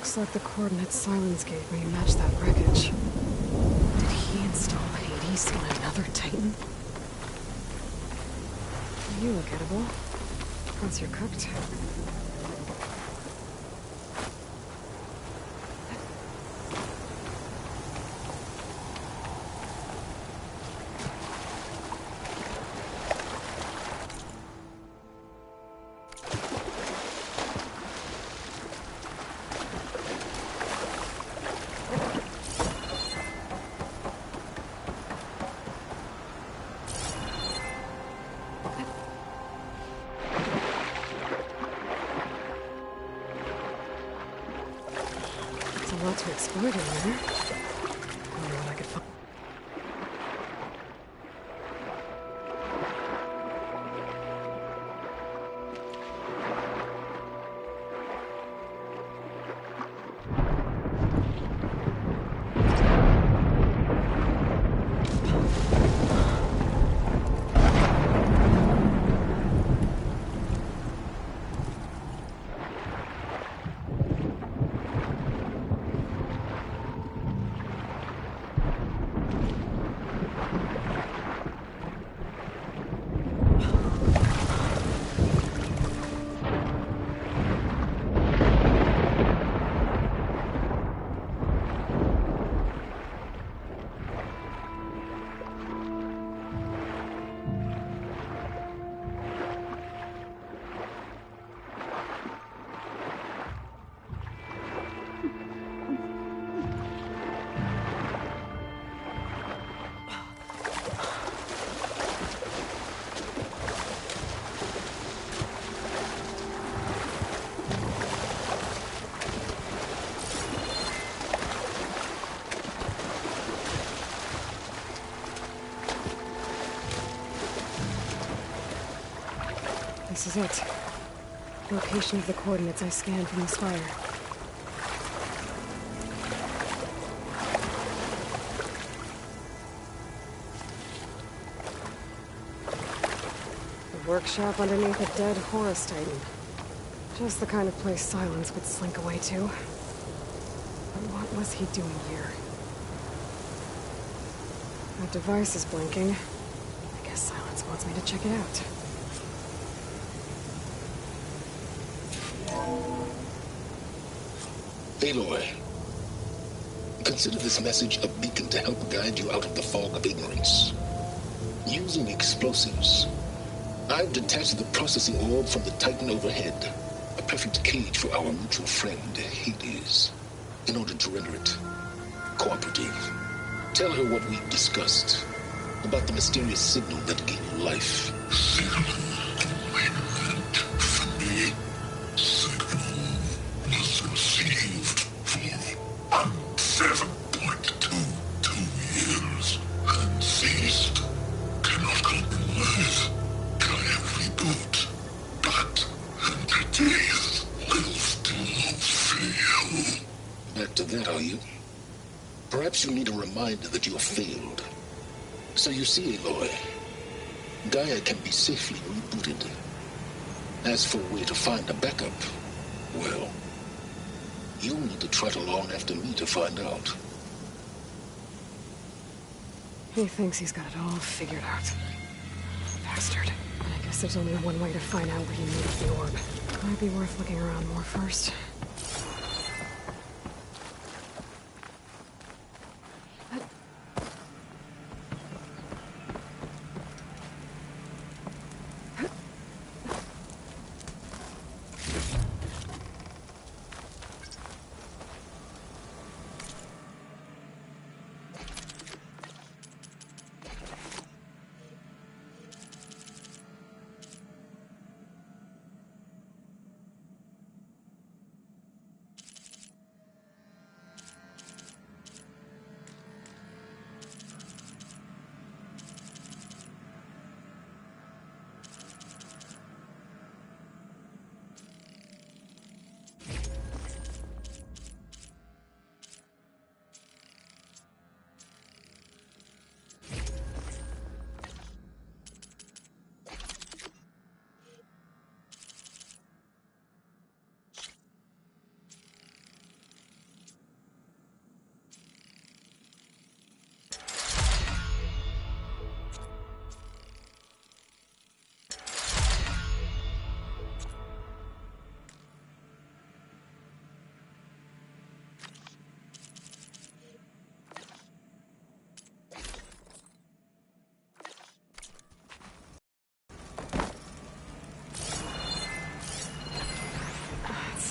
Looks like the coordinates Silence gave me match that wreckage. Did he install Hades on another Titan? You look edible. Once you're cooked. A lot to explore down there. Wonder what I could find. This is it. Location of the coordinates I scanned from the spire. The workshop underneath a dead Horus Titan. Just the kind of place Silence would slink away to. But what was he doing here? That device is blinking. I guess Silence wants me to check it out. Aloy, consider this message a beacon to help guide you out of the fog of ignorance. Using explosives, I've detached the processing orb from the Titan overhead, a perfect cage for our mutual friend, Hades, in order to render it cooperative. Tell her what we've discussed about the mysterious signal that gave you life. Back to that, are you? Perhaps you need a reminder that you have failed. So you see, Aloy, Gaia can be safely rebooted. As for where to find a backup, well, you'll need to trot along after me to find out. He thinks he's got it all figured out. Bastard. I guess there's only one way to find out what he made of the orb. Might be worth looking around more first.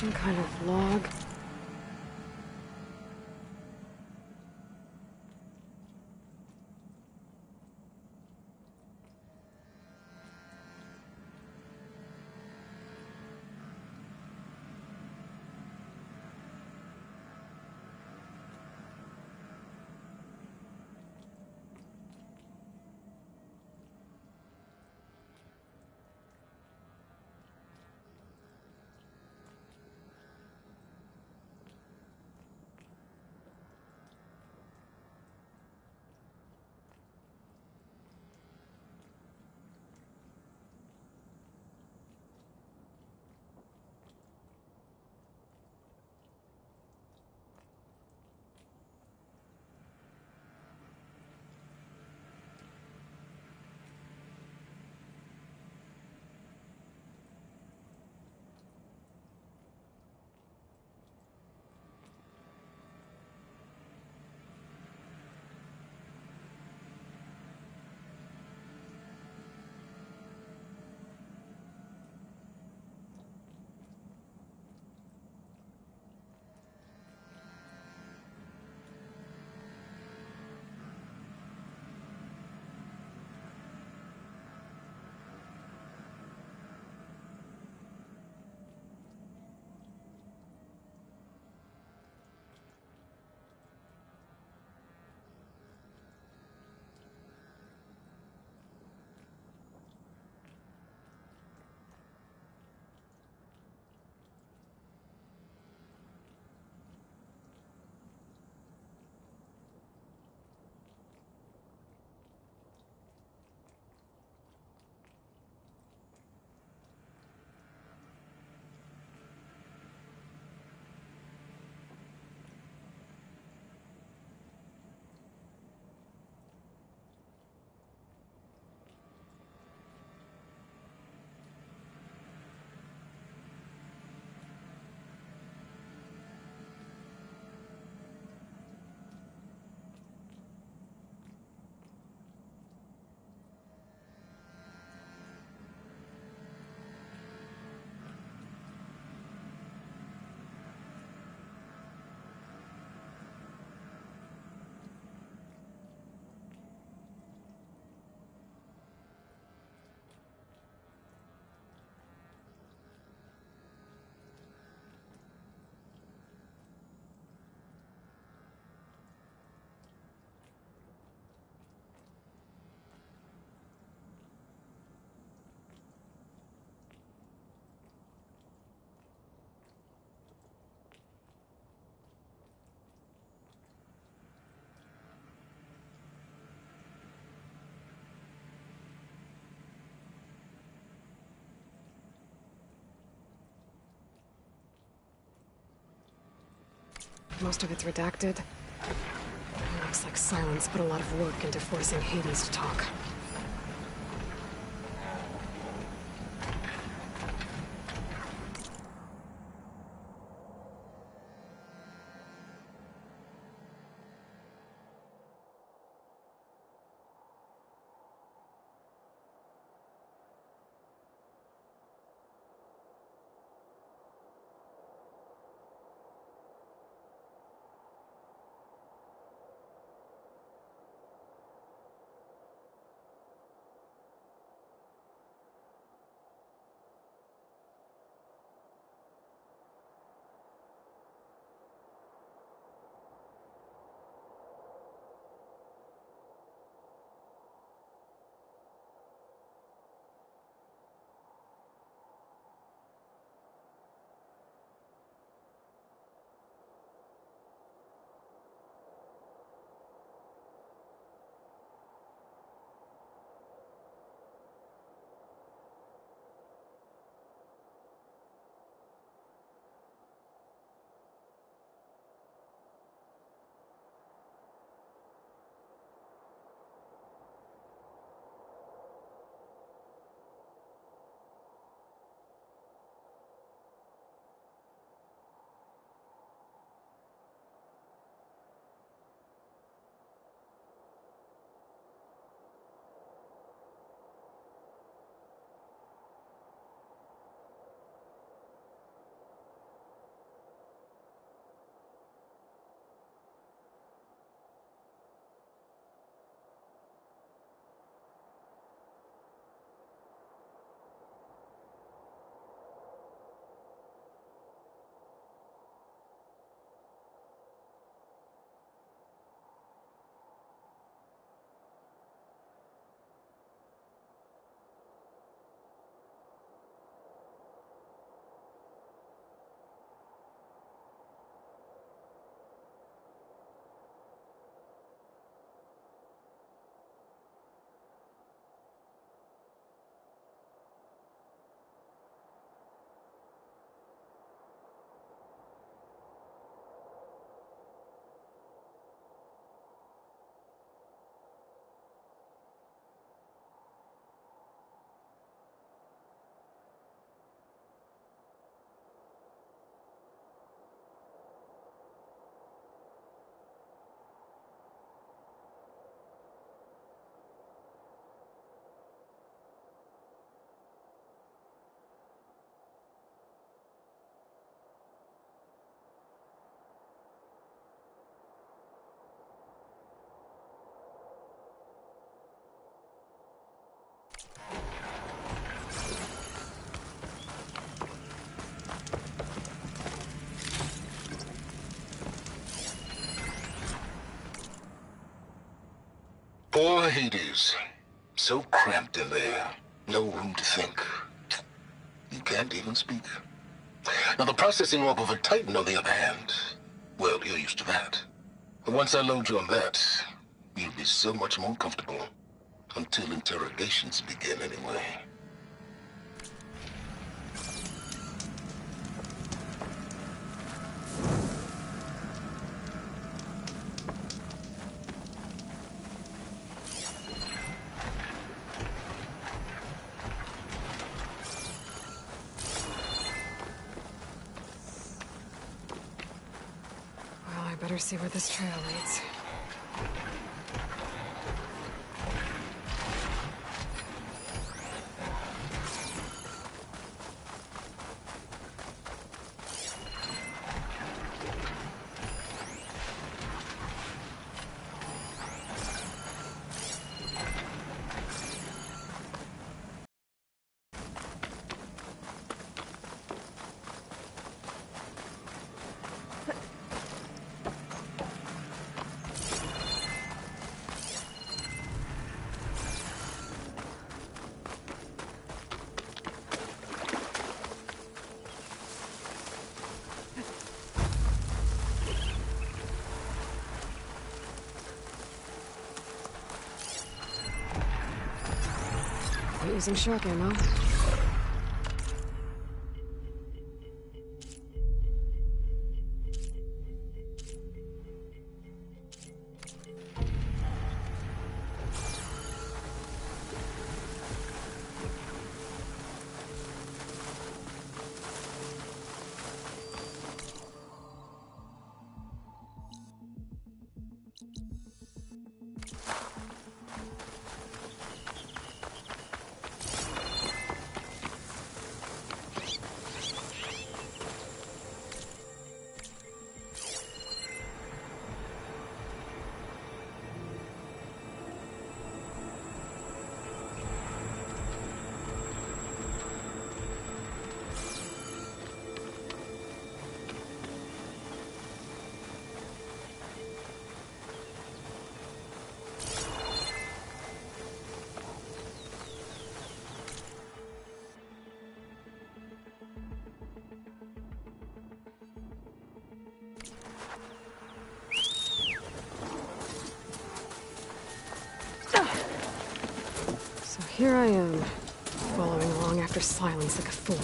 Some kind of log. Most of it's redacted. Looks like Silence put a lot of work into forcing Hades to talk. are, Hades. So cramped in there. No room to think. You can't even speak. Now, the processing orb of a Titan, on the other hand, well, you're used to that. But once I load you on that, you'll be so much more comfortable. Until interrogations begin, anyway. Well, I better see where this trail leads. Using shock ammo. So here I am, following along after Silence like a fool.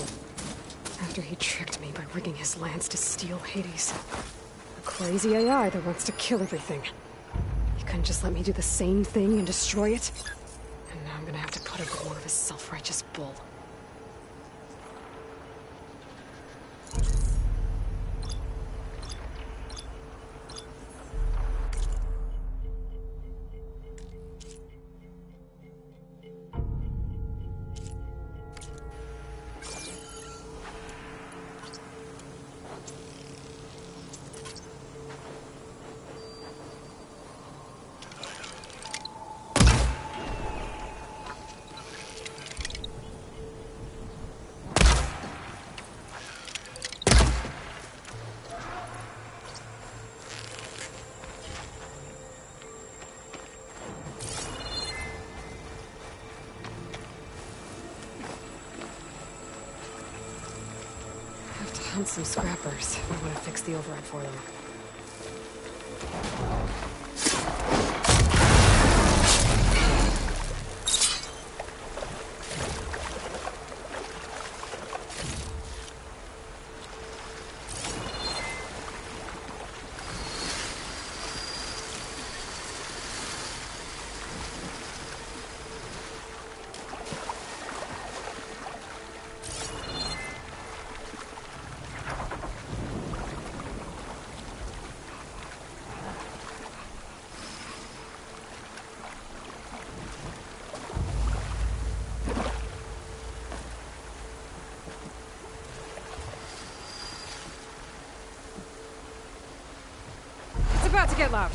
After he tricked me by rigging his lance to steal Hades. A crazy AI that wants to kill everything. He couldn't just let me do the same thing and destroy it? And now I'm gonna have to put up with more of his self-righteous bull. Hunt some scrappers. I want to fix the override for them. About to get loud.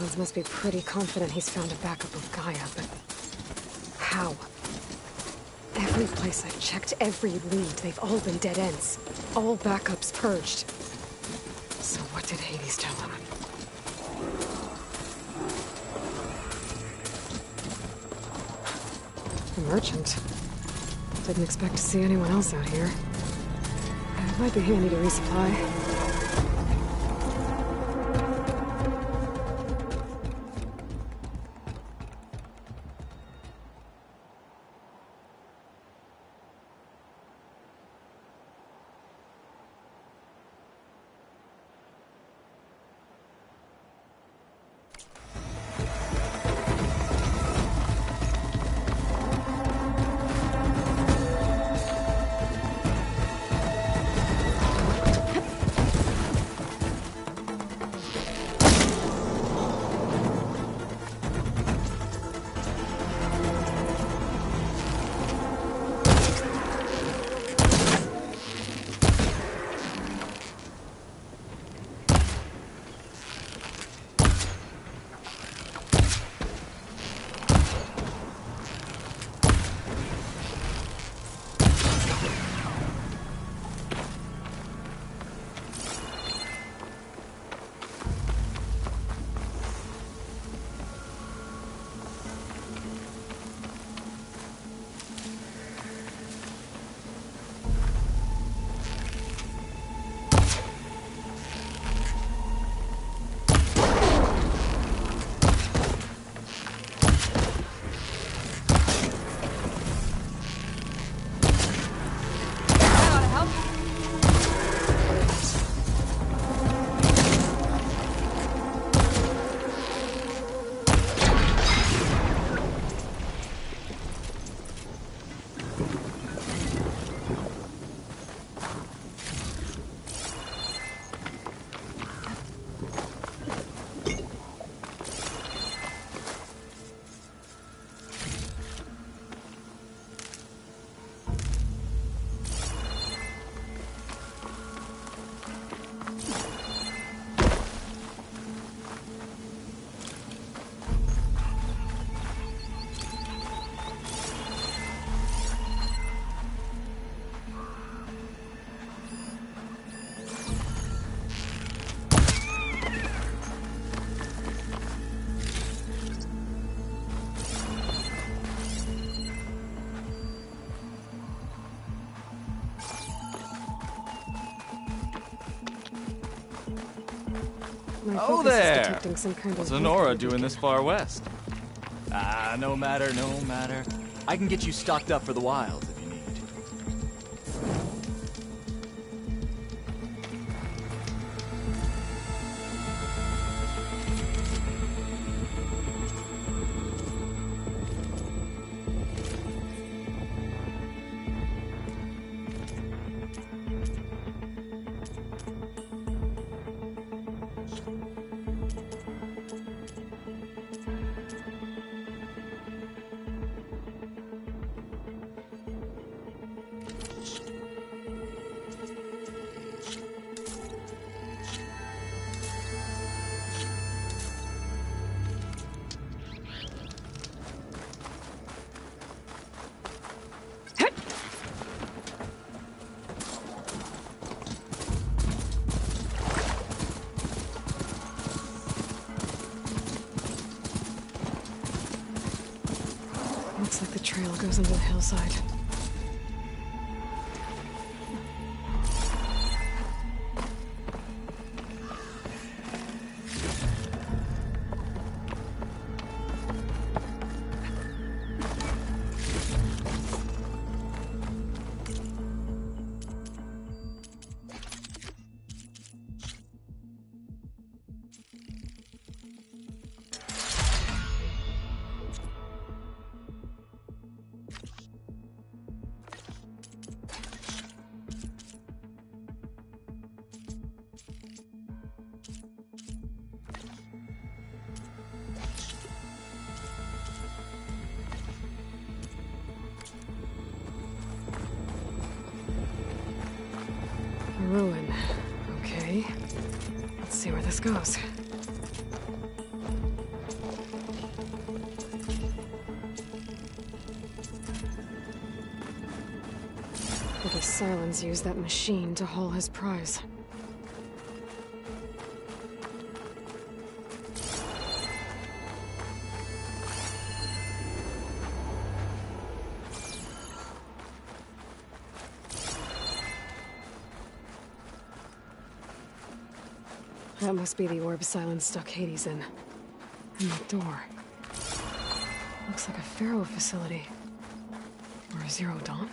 Sylens must be pretty confident he's found a backup of Gaia, but how? Every place I've checked, every lead, they've all been dead ends. All backups purged. So what did Hades tell him? A merchant. Didn't expect to see anyone else out here. It might be handy to resupply. Oh there! Some kind What's of Honora doing this far west? Ah, no matter, no matter. I can get you stocked up for the wilds if you need. Looks like the trail goes under the hillside. Ruin. Okay. Let's see where this goes. Sylens used that machine to haul his prize. That must be the orb Sylens stuck Hades in. And that door. Looks like a Pharaoh facility. Or a Zero Dawn?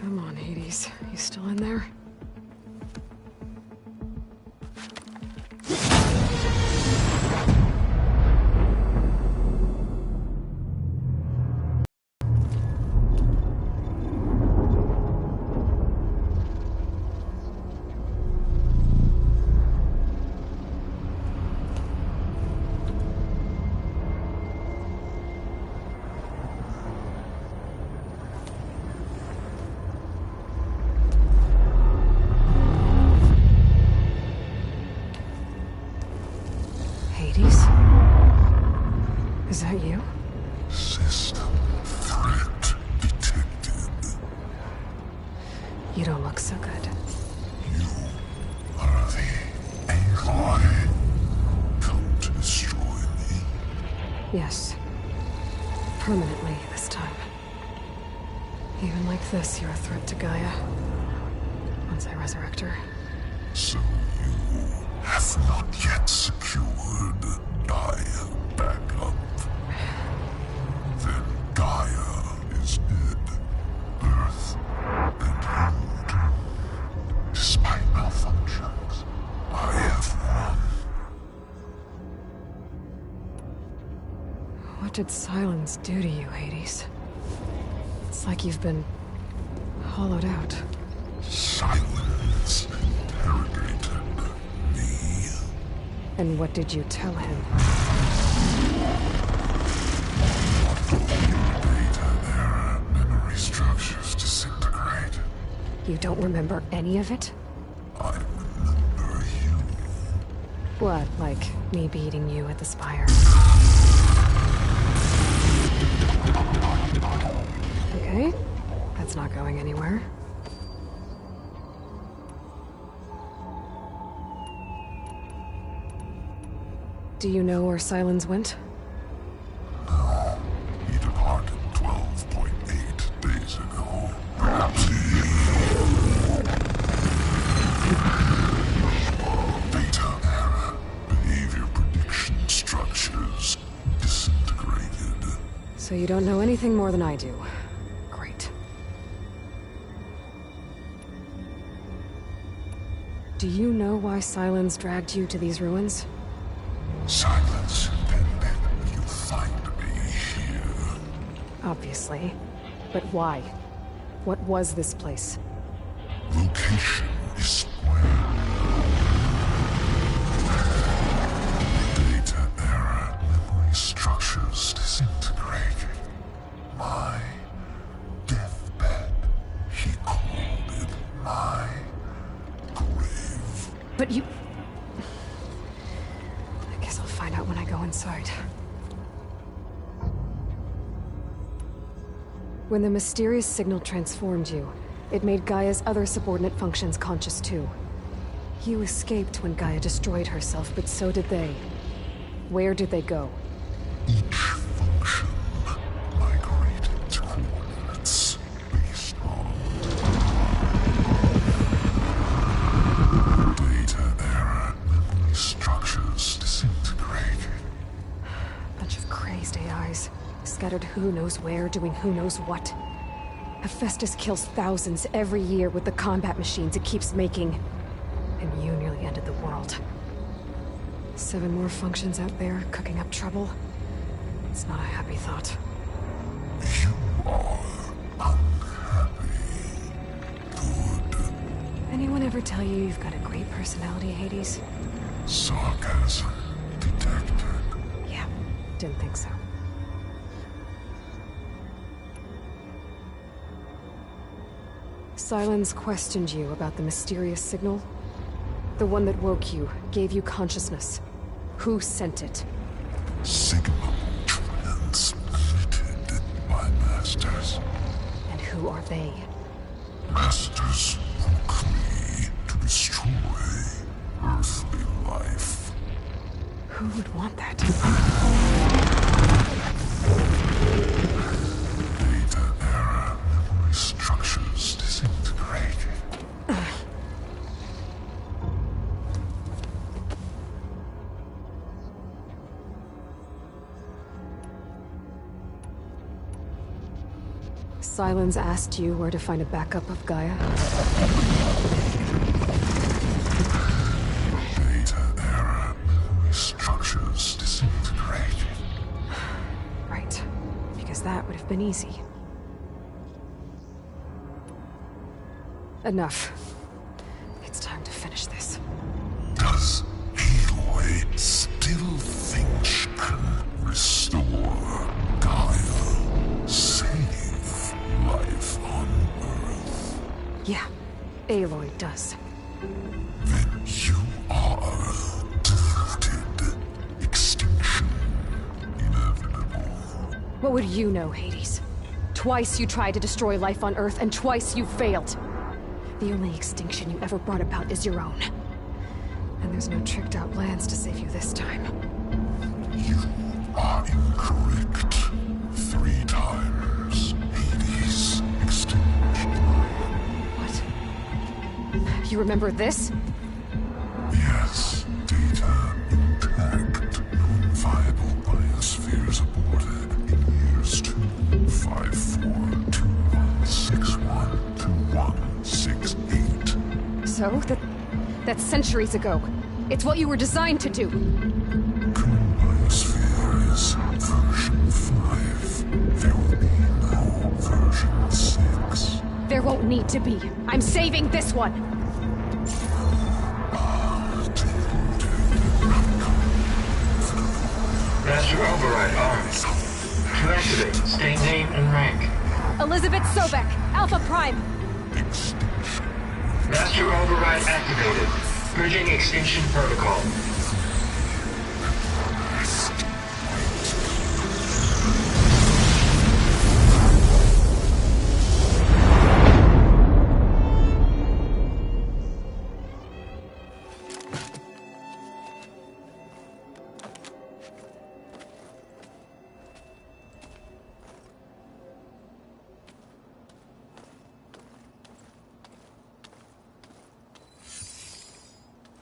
Come on, Hades. You still in there? Hades? Is that you? System threat detected. You don't look so good. You are the AI come to destroy me. Yes. Permanently this time. Even like this, you're a threat to Gaia. Once I resurrect her. So you have not yet secured Gaia back up. Then Gaia is dead. Earth and you too. Despite malfunctions, I have won. What did Sylens do to you, Hades? It's like you've been hollowed out. Silence interrogated me. And what did you tell him? Data era memory structures disintegrate. You don't remember any of it? I remember you. What, like me beating you at the Spire? Okay, that's not going anywhere. Do you know where Sylens went? No, he departed 12.8 days ago. Perhaps he... Data era behavior prediction structures disintegrated. So you don't know anything more than I do. Great. Do you know why Sylens dragged you to these ruins? Silence intended you find me here. Obviously. But why? What was this place? Location is square. Data era memory structures disintegrating. My deathbed. He called it my grave. But you... I guess I'll find out when I go inside. When the mysterious signal transformed you, it made Gaia's other subordinate functions conscious too. You escaped when Gaia destroyed herself, but so did they. Where did they go? Each function migrated to coordinates based on data era memory structures disintegrating. Bunch of crazed AIs, scattered who knows where, doing who knows what. Hephaestus kills thousands every year with the combat machines it keeps making. And you nearly ended the world. 7 more functions out there, cooking up trouble. It's not a happy thought. You are unhappy. Good. Anyone ever tell you you've got a great personality, Hades? Sarcasm detected. Yeah, didn't think so. Sylens questioned you about the mysterious signal. The one that woke you, gave you consciousness. Who sent it? Signal transmitted by masters. And who are they? Masters woke me to destroy earthly life. Who would want that? Data error, memory structures disintegrated. Sylens asked you where to find a backup of Gaia? Data error, memory structures disintegrated. Right. Because that would have been easy. Enough. It's time to finish this. Does Aloy still think she can restore Gaia? Save life on Earth? Yeah, Aloy does. Then you are defeated. Extinction inevitable. What would you know, Hades? Twice you tried to destroy life on Earth, and twice you failed. The only extinction you ever brought about is your own. And there's no tricked-out plans to save you this time. You are incorrect. 3 times. Hades. Extinction. What? You remember this? Yes. Data intact. Non-viable biospheres aborted in years 25421612168. So, that's centuries ago. It's what you were designed to do. Biosphere is version 5. There will be no version 6. There won't need to be. I'm saving this one. Master Override armed. To activate, state name and rank. Elizabeth Sobek, Alpha Prime. Master Override activated. Bridging extinction protocol.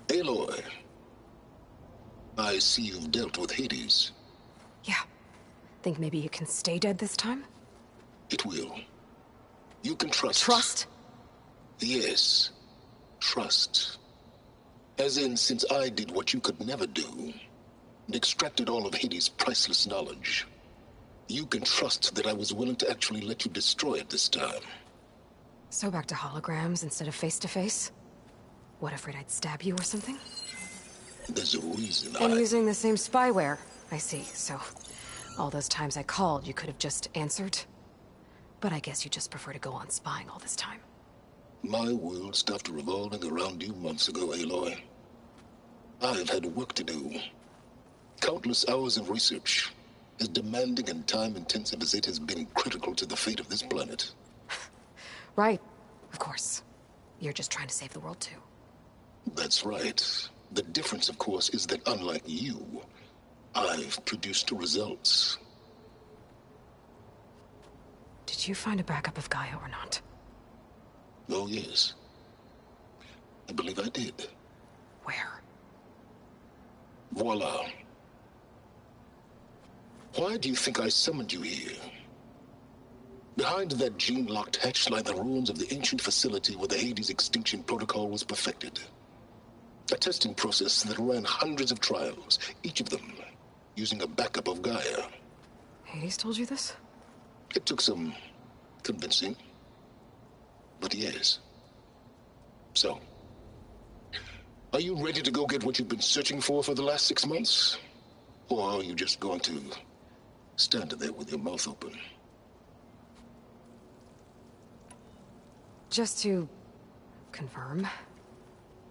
Aloy, I see you've dealt with Hades. Yeah. Think maybe you can stay dead this time? It will. You can trust. Trust? Yes. Trust. As in, since I did what you could never do, and extracted all of Hades' priceless knowledge, you can trust that I was willing to actually let you destroy it this time. So back to holograms instead of face-to-face? What, afraid I'd stab you or something? There's a reason And using the same spyware. I see, so... all those times I called, you could have just answered? But I guess you just prefer to go on spying all this time. My world stopped revolving around you months ago, Aloy. I've had work to do. Countless hours of research, as demanding and time-intensive as it has been critical to the fate of this planet. Right, of course. You're just trying to save the world, too. That's right. The difference, of course, is that unlike you, I've produced results. Did you find a backup of Gaia or not? Oh, yes. I believe I did. Where? Voila. Why do you think I summoned you here? Behind that gene-locked hatch lie the ruins of the ancient facility where the Hades extinction protocol was perfected. A testing process that ran hundreds of trials, each of them using a backup of Gaia. Hades told you this? It took some convincing, but yes. So, are you ready to go get what you've been searching for the last 6 months? Or are you just going to stand there with your mouth open? Just to confirm,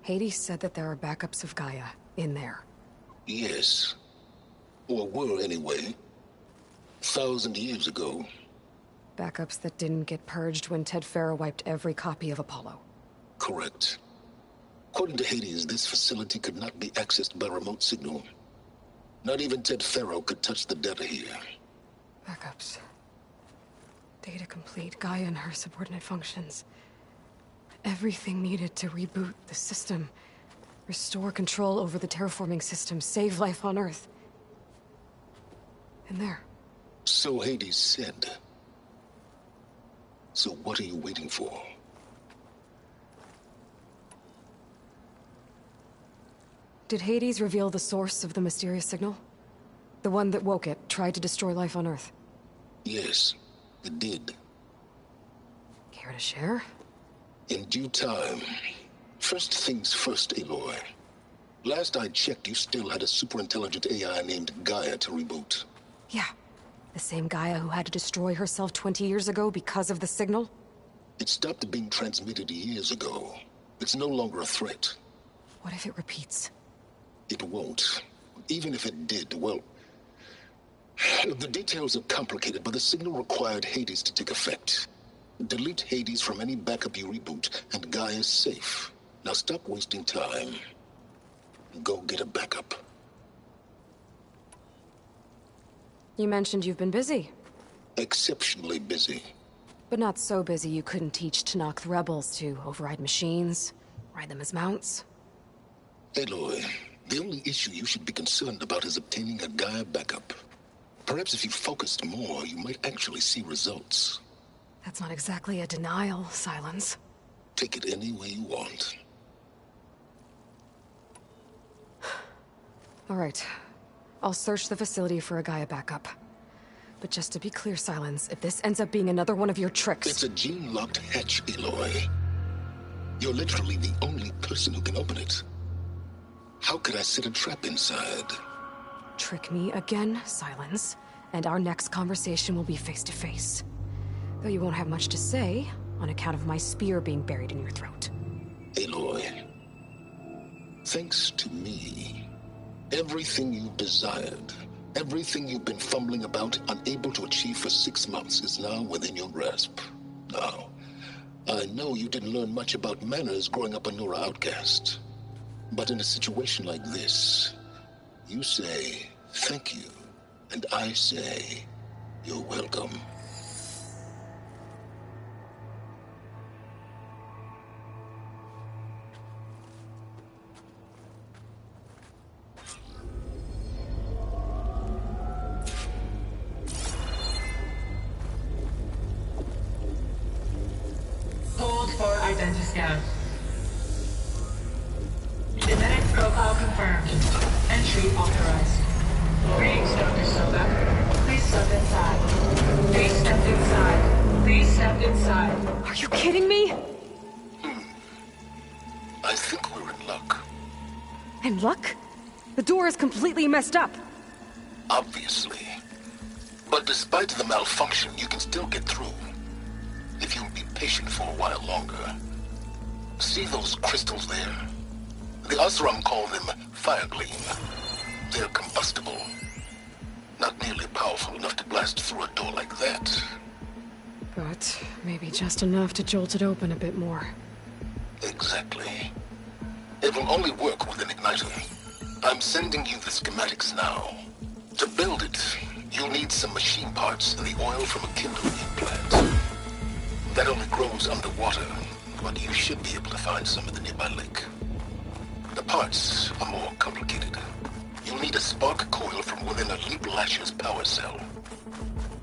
Hades said that there are backups of Gaia in there. Yes. Or were anyway. 1,000 years ago. Backups that didn't get purged when Ted Farrow wiped every copy of Apollo. Correct. According to Hades, this facility could not be accessed by remote signal. Not even Ted Farrow could touch the data here. Backups. Data complete, Gaia and her subordinate functions. Everything needed to reboot the system. Restore control over the terraforming system, save life on Earth. And there. So Hades said. So what are you waiting for? Did Hades reveal the source of the mysterious signal? The one that woke it, tried to destroy life on Earth? Yes, it did. Care to share? In due time. First things first, Aloy. Last I checked, you still had a superintelligent AI named Gaia to reboot. Yeah. The same Gaia who had to destroy herself 20 years ago because of the signal? It stopped being transmitted years ago. It's no longer a threat. What if it repeats? It won't. Even if it did, well... The details are complicated, but the signal required Hades to take effect. Delete Hades from any backup you reboot, and Gaia's safe. Now stop wasting time. Go get a backup. You mentioned you've been busy. Exceptionally busy. But not so busy you couldn't teach Tenakth the rebels to override machines, ride them as mounts. Aloy, the only issue you should be concerned about is obtaining a Gaia backup. Perhaps if you focused more, you might actually see results. That's not exactly a denial, Silence. Take it any way you want. All right. I'll search the facility for a Gaia backup. But just to be clear, Silence, if this ends up being another one of your tricks... It's a gene-locked hatch, Aloy. You're literally the only person who can open it. How could I set a trap inside? Trick me again, Silence, and our next conversation will be face-to-face. Though you won't have much to say, on account of my spear being buried in your throat. Aloy, thanks to me, everything you desired, everything you've been fumbling about, unable to achieve for 6 months, is now within your grasp. Now, I know you didn't learn much about manners growing up a Nora outcast. But in a situation like this, you say, thank you, and I say, you're welcome. Hold for identiscan. Genetic profile confirmed. Entry authorized. Greetings, Dr. Soka. Please step inside. Please step inside. Please step inside. Are you kidding me? I think we're in luck. In luck? The door is completely messed up. Obviously. But despite the malfunction, you can still get through. If you'll be patient for a while longer. See those crystals there? The Oseram call them Firegleam. They're combustible. Not nearly powerful enough to blast through a door like that. But maybe just enough to jolt it open a bit more. Exactly. It will only work with an igniter. I'm sending you the schematics now. To build it, you'll need some machine parts and the oil from a kindling plant. That only grows underwater, but you should be able to find some at the nearby lake. The parts are more complicated. You'll need a spark coil from within a Leap Lasher's power cell.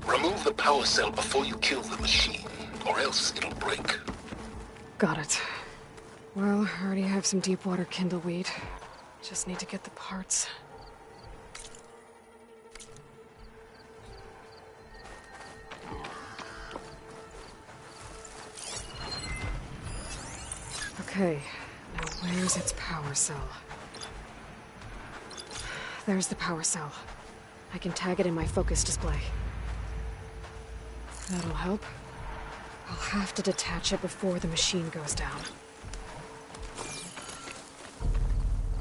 Remove the power cell before you kill the machine, or else it'll break. Got it. Well, I already have some deep water kindleweed. Just need to get the parts. Okay, now where's its power cell? There's the power cell. I can tag it in my focus display. That'll help. I'll have to detach it before the machine goes down.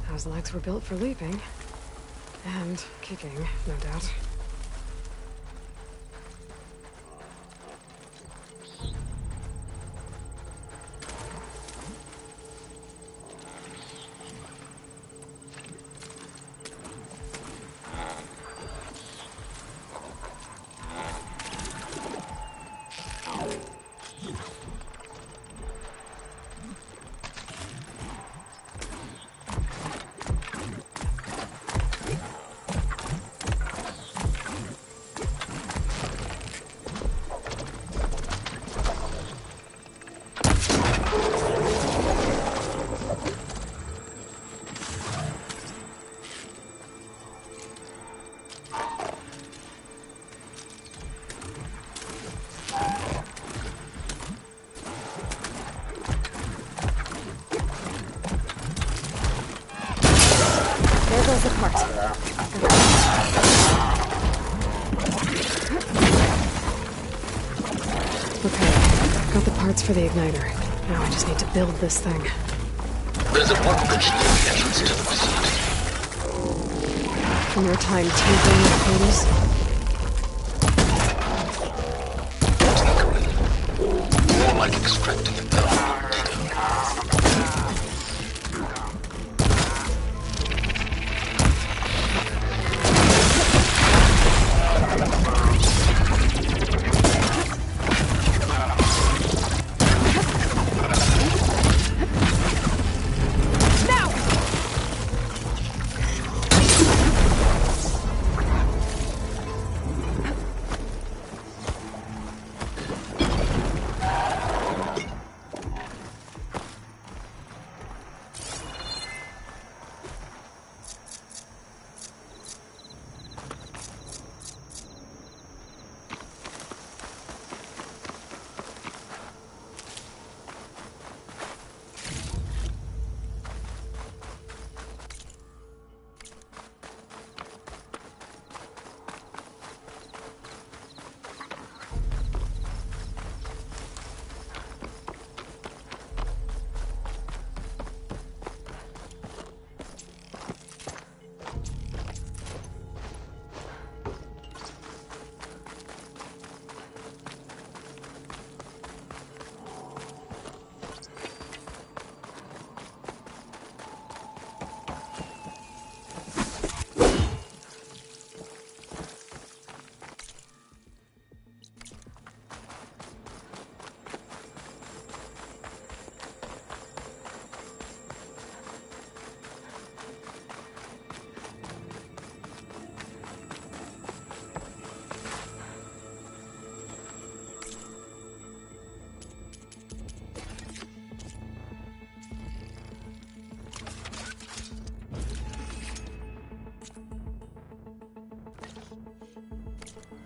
Those legs were built for leaping. And kicking, no doubt. There goes the part. Okay, got the parts for the igniter. Now I just need to build this thing. There's a workbench near the entrance to the facility. From your time tinkering with Hades? Tinkering. More like extracting an element of data.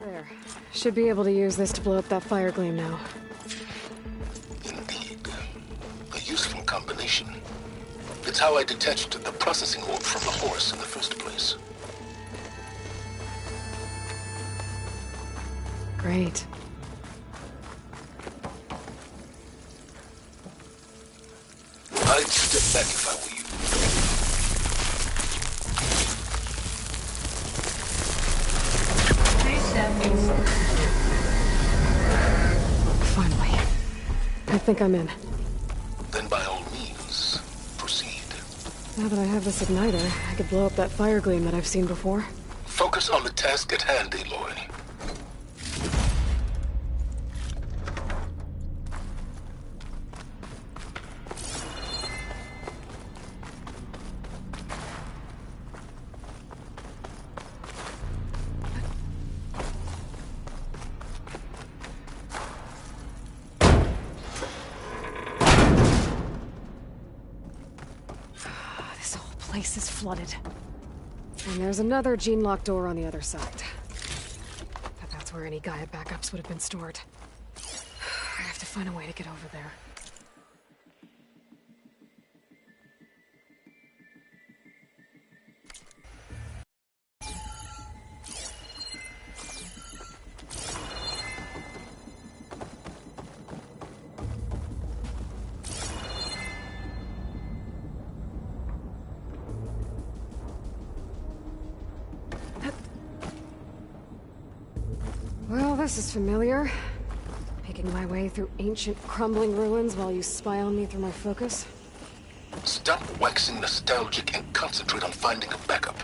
There. Should be able to use this to blow up that fire gleam now. Indeed. A useful combination. It's how I detached the processing orb from the horse in the first place. Great. I'd step back if I were you. Please step inside. Finally. I think I'm in. Then by all means, proceed. Now that I have this igniter, I could blow up that fire gleam that I've seen before. Focus on the task at hand, Aloy. This whole place is flooded. And there's another gene-lock door on the other side. But that's where any Gaia backups would have been stored. I have to find a way to get over there. this is familiar. Making my way through ancient, crumbling ruins while you spy on me through my focus. Stop waxing nostalgic and concentrate on finding a backup.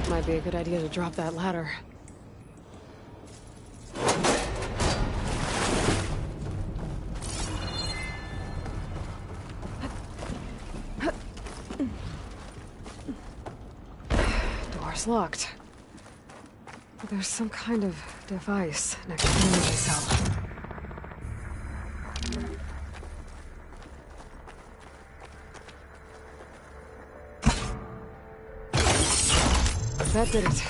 Might be a good idea to drop that ladder. Door's locked. There's some kind of device next to the engine cell. That did it.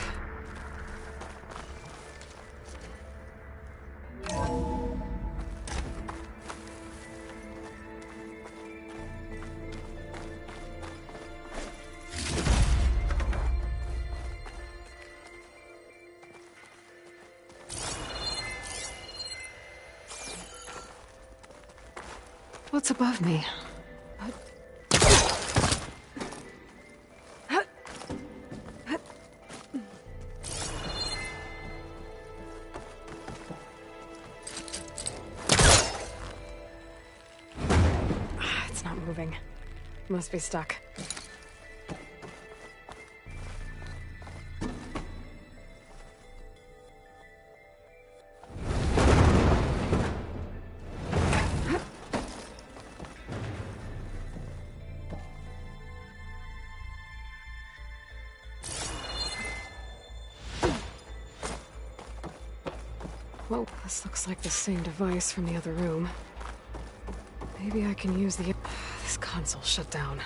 What's above me? Moving. Must be stuck. Whoa, this looks like the same device from the other room. Maybe I can use the... This console shut down.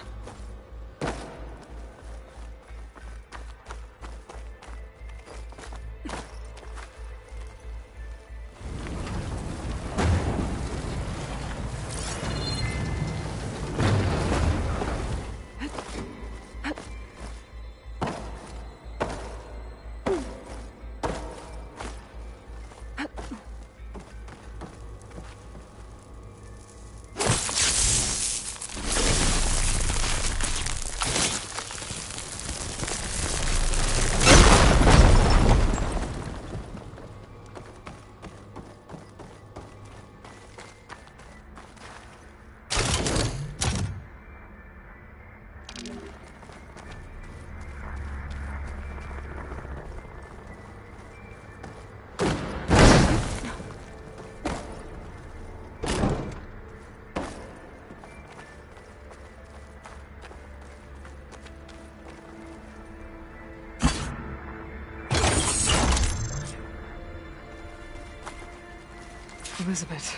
Elizabeth.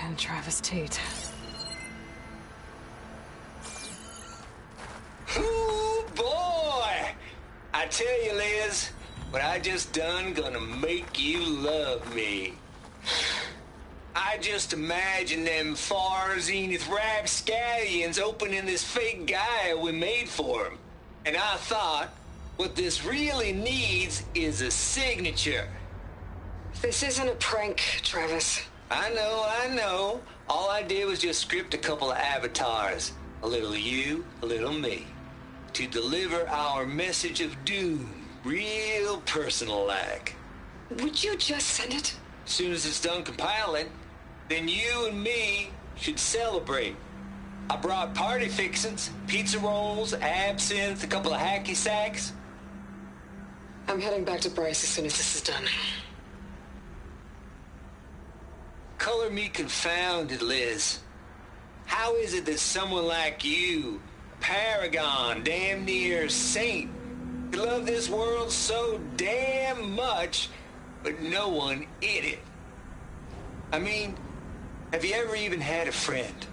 And Travis Tate. Ooh, boy! I tell you, Liz, what I just done gonna make you love me. I just imagine them far zenith rapscallions opening this fake guy we made for him. And I thought, what this really needs is a signature. This isn't a prank, Travis. I know. All I did was just script a couple of avatars. A little you, a little me. To deliver our message of doom, real personal-like. Would you just send it? As soon as it's done compiling, then you and me should celebrate. I brought party fixins, pizza rolls, absinthe, a couple of hacky sacks. I'm heading back to Bryce as soon as this is done. Color me confounded, Liz. How is it that someone like you, a paragon, damn near saint, could love this world so damn much, but no one in it? I mean, have you ever even had a friend?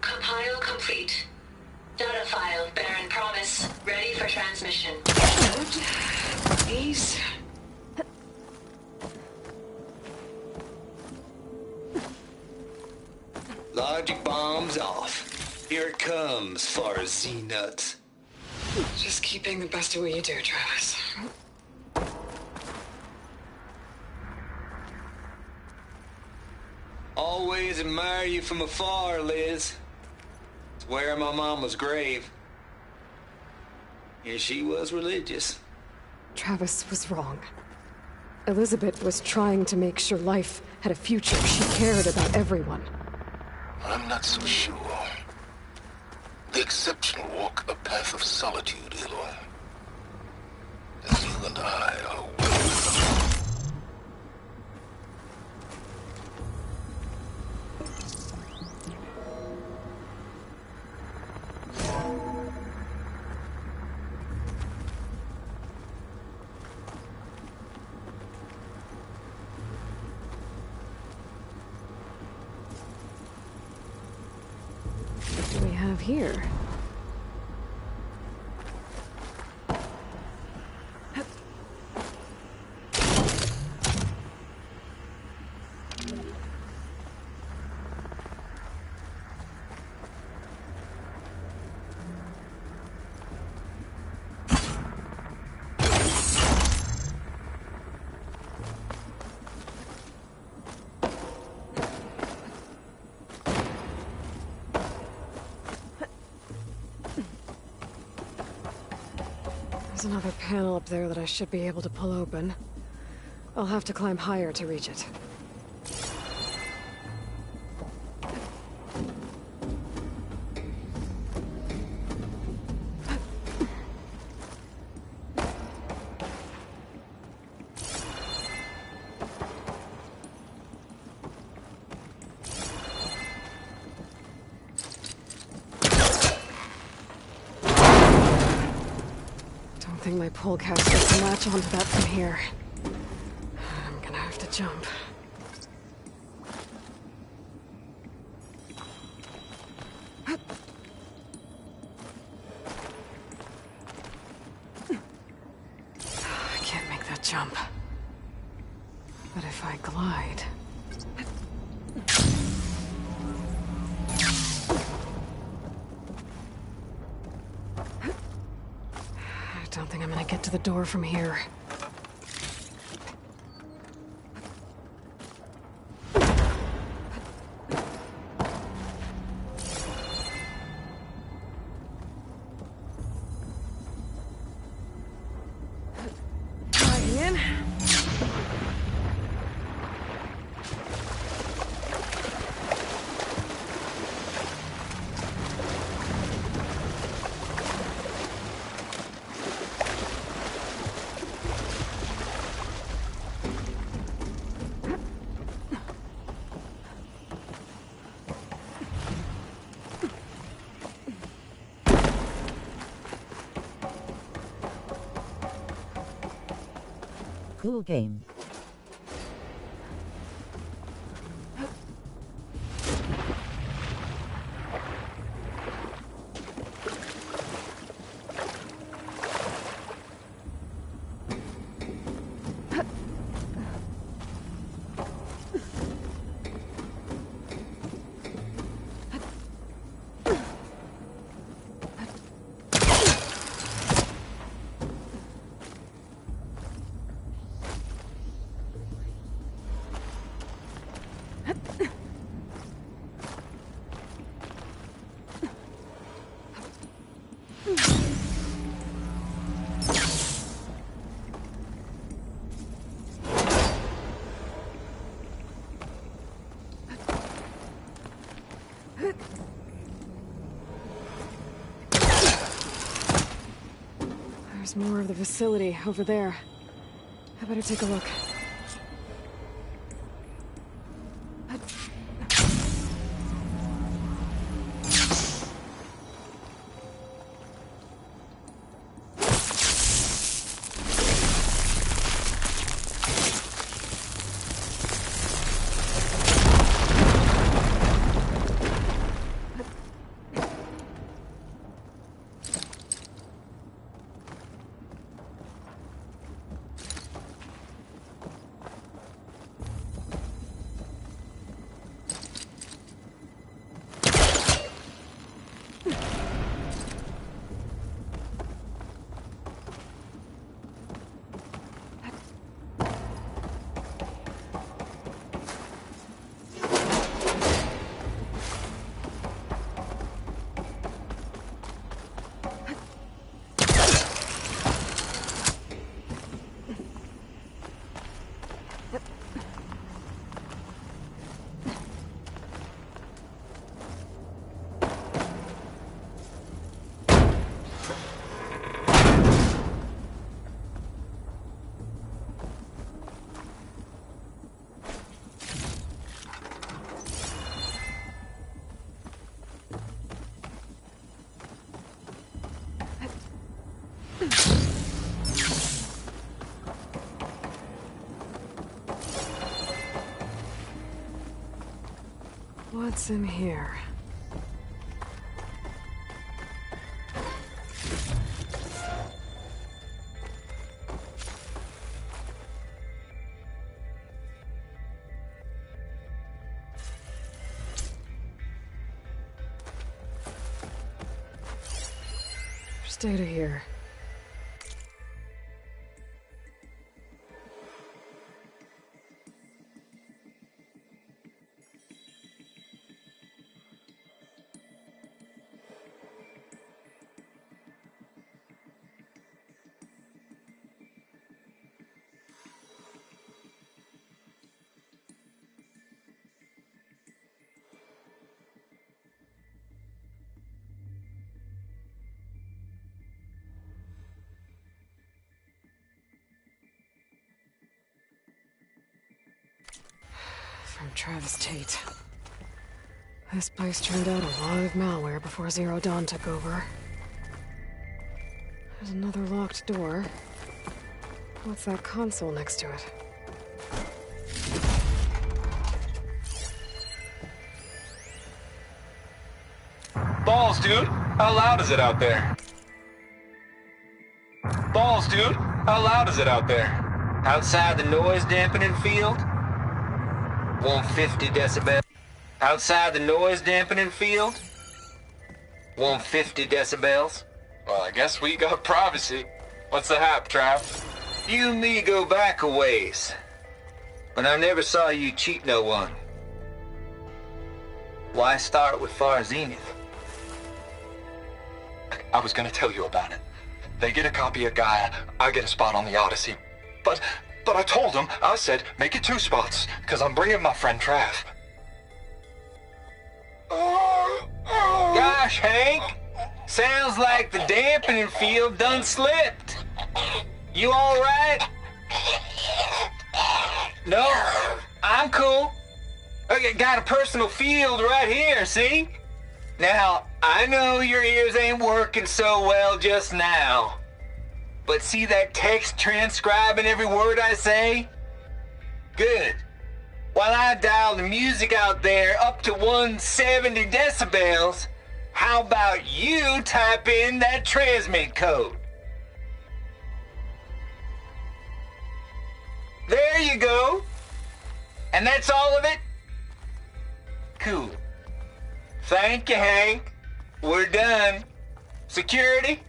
Compile complete. Data file, Baron Promise, ready for transmission. Please. Logic bombs off. Here it comes, far Z-nuts. Just keep being the best at what you do, Travis. Always admire you from afar, Liz. It's where my mama's grave. And she was religious. Travis was wrong. Elizabeth was trying to make sure life had a future. She cared about everyone. I'm not so sure. The exceptional walk a path of solitude, Aloy. As you and I are well. What do we have here? There's another panel up there that I should be able to pull open. I'll have to climb higher to reach it. I think my polecaster can latch onto that from here. have to jump. I can't make that jump. But if I glide... I don't think I'm gonna get to the door from here. Sliding in. Cool game. There's more of the facility over there. I better take a look. What's in here? There's data here. From Travis Tate. This place turned out a lot of malware before Zero Dawn took over. There's another locked door. What's that console next to it? Balls, dude. How loud is it out there? Balls, dude. How loud is it out there? Outside the noise dampening field, 150 decibels. Outside the noise dampening field, 150 decibels. Well, I guess we got privacy. What's the hap, Trav? You and me go back a ways, but I never saw you cheat no one. Why start with Far Zenith? I was gonna tell you about it. They get a copy of Gaia, I get a spot on the Odyssey. But I told them, I said, make it 2 spots, because I'm bringing my friend Trav. Gosh, Hank, sounds like the dampening field done slipped. You all right? No, I'm cool. I got a personal field right here, see? Now, I know your ears ain't working so well just now. But see that text transcribing every word I say? Good. While I dial the music out there up to 170 decibels, how about you type in that transmit code? There you go. And that's all of it? Cool. Thank you, Hank. We're done. Security?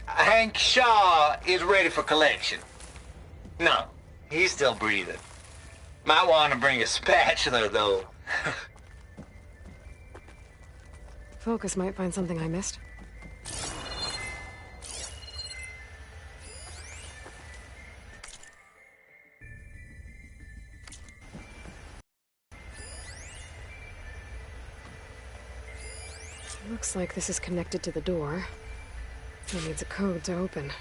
Hank Shaw is ready for collection. No, he's still breathing. Might want to bring a spatula, though. Focus might find something I missed. Looks like this is connected to the door. It needs a code to open.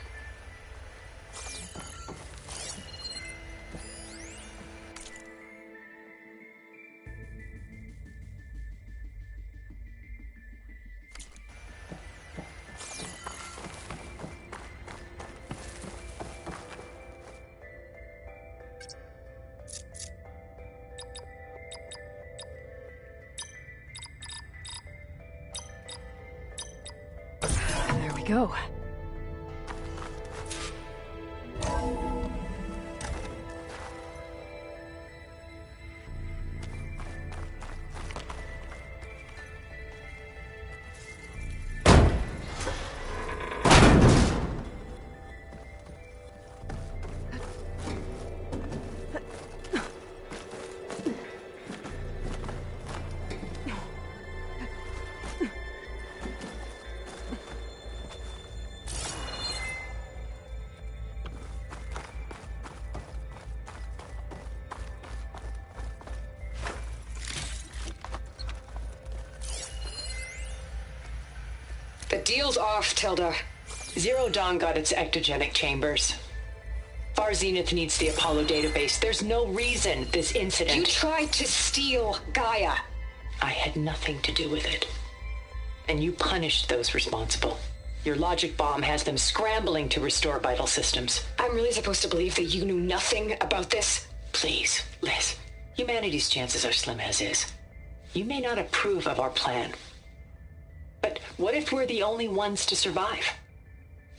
There we go. The deal's off, Tilda. Zero Dawn got its ectogenic chambers. Far Zenith needs the Apollo database. There's no reason this incident... You tried to steal Gaia. I had nothing to do with it. And you punished those responsible. Your logic bomb has them scrambling to restore vital systems. I'm really supposed to believe that you knew nothing about this? Please, Liz. Humanity's chances are slim as is. You may not approve of our plan. But what if we're the only ones to survive?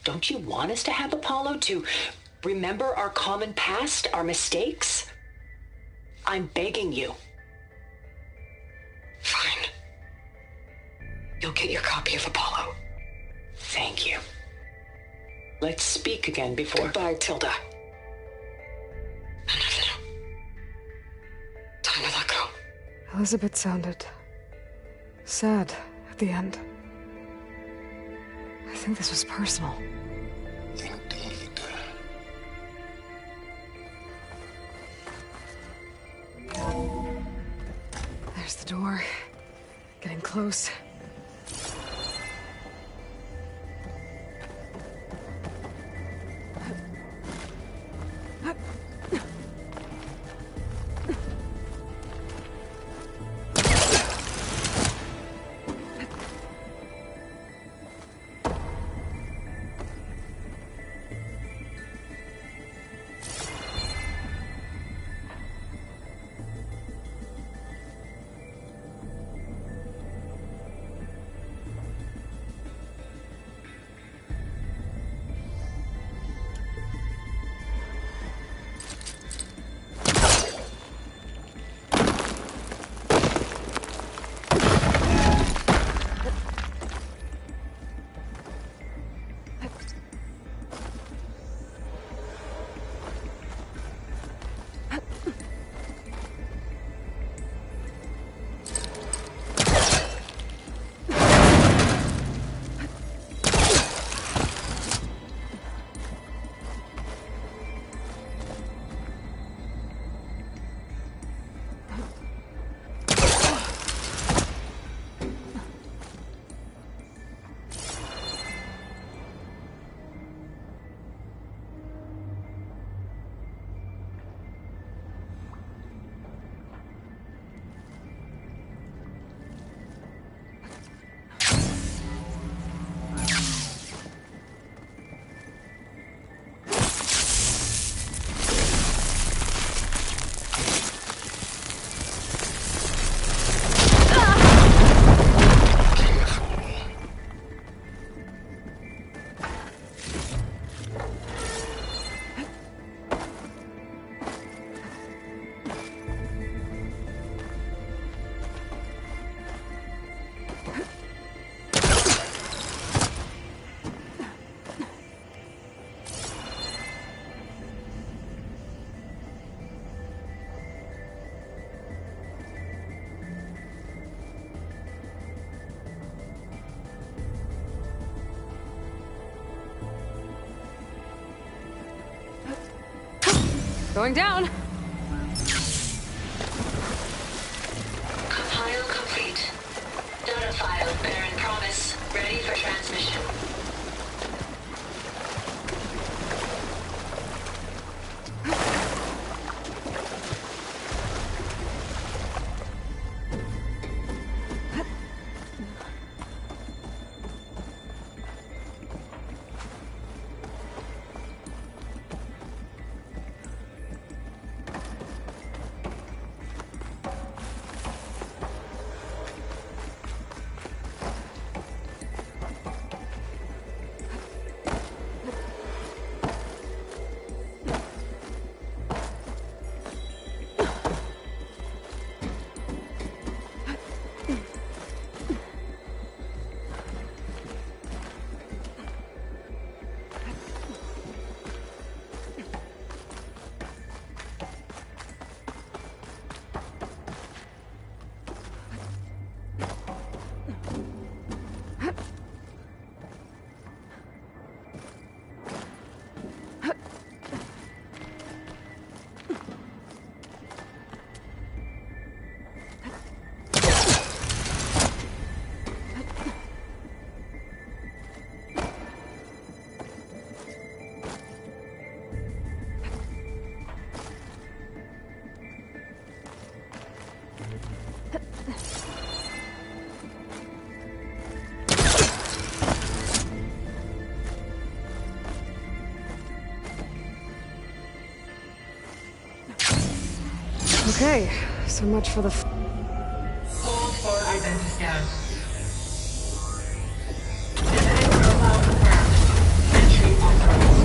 Don't you want us to have Apollo to remember our common past, our mistakes? I'm begging you. Fine. You'll get your copy of Apollo. Thank you. Let's speak again before... Goodbye, Tilda. Time to let go. Elizabeth sounded sad at the end. I think this was personal. Indeed. There's the door. Getting close. Going down. Compile complete. Data file bearing promise. Ready for transmission. Okay, so much for the Hold for identiscan. Genetic profile confirmed. Entry authorized.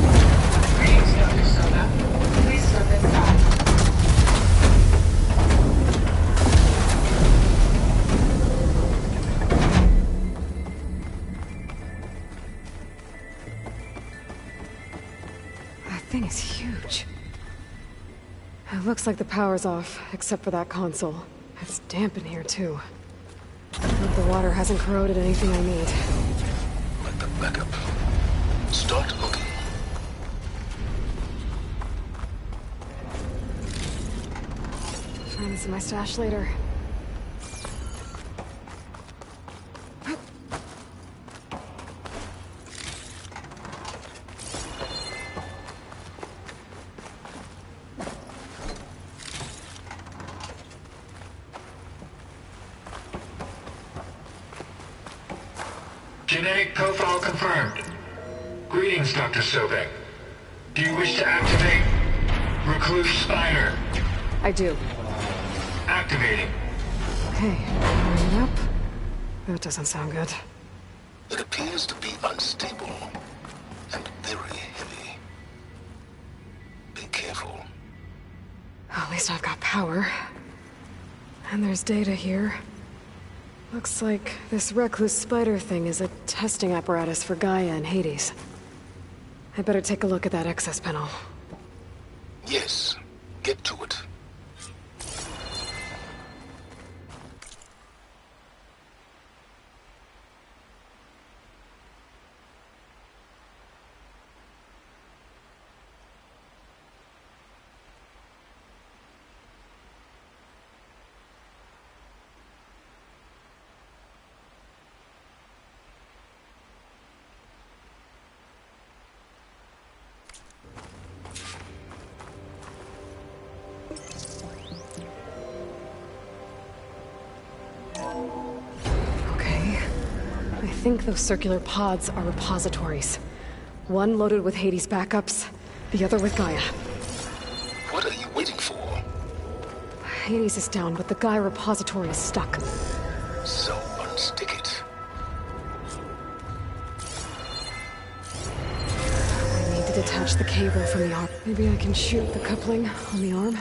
Greetings, Dr. Soda. Please step inside. That thing is huge. It looks like the power's off, except for that console. It's damp in here, too. I hope the water hasn't corroded anything I need. Let the backup. Start looking. Find this in my stash later. Genetic profile confirmed. Greetings, Dr. Sobek. Do you wish to activate Recluse Spiner? I do. Activating. Okay, bring it up. That doesn't sound good. It appears to be unstable and very heavy. Be careful. At least I've got power. And there's data here. Looks like this Recluse Spider thing is a testing apparatus for Gaia and Hades. I better take a look at that access panel. Yes, get to it. I think those circular pods are repositories. One loaded with Hades backups, the other with Gaia. What are you waiting for? Hades is down, but the Gaia repository is stuck. So unstick it. I need to detach the cable from the arm. Maybe I can shoot the coupling on the arm?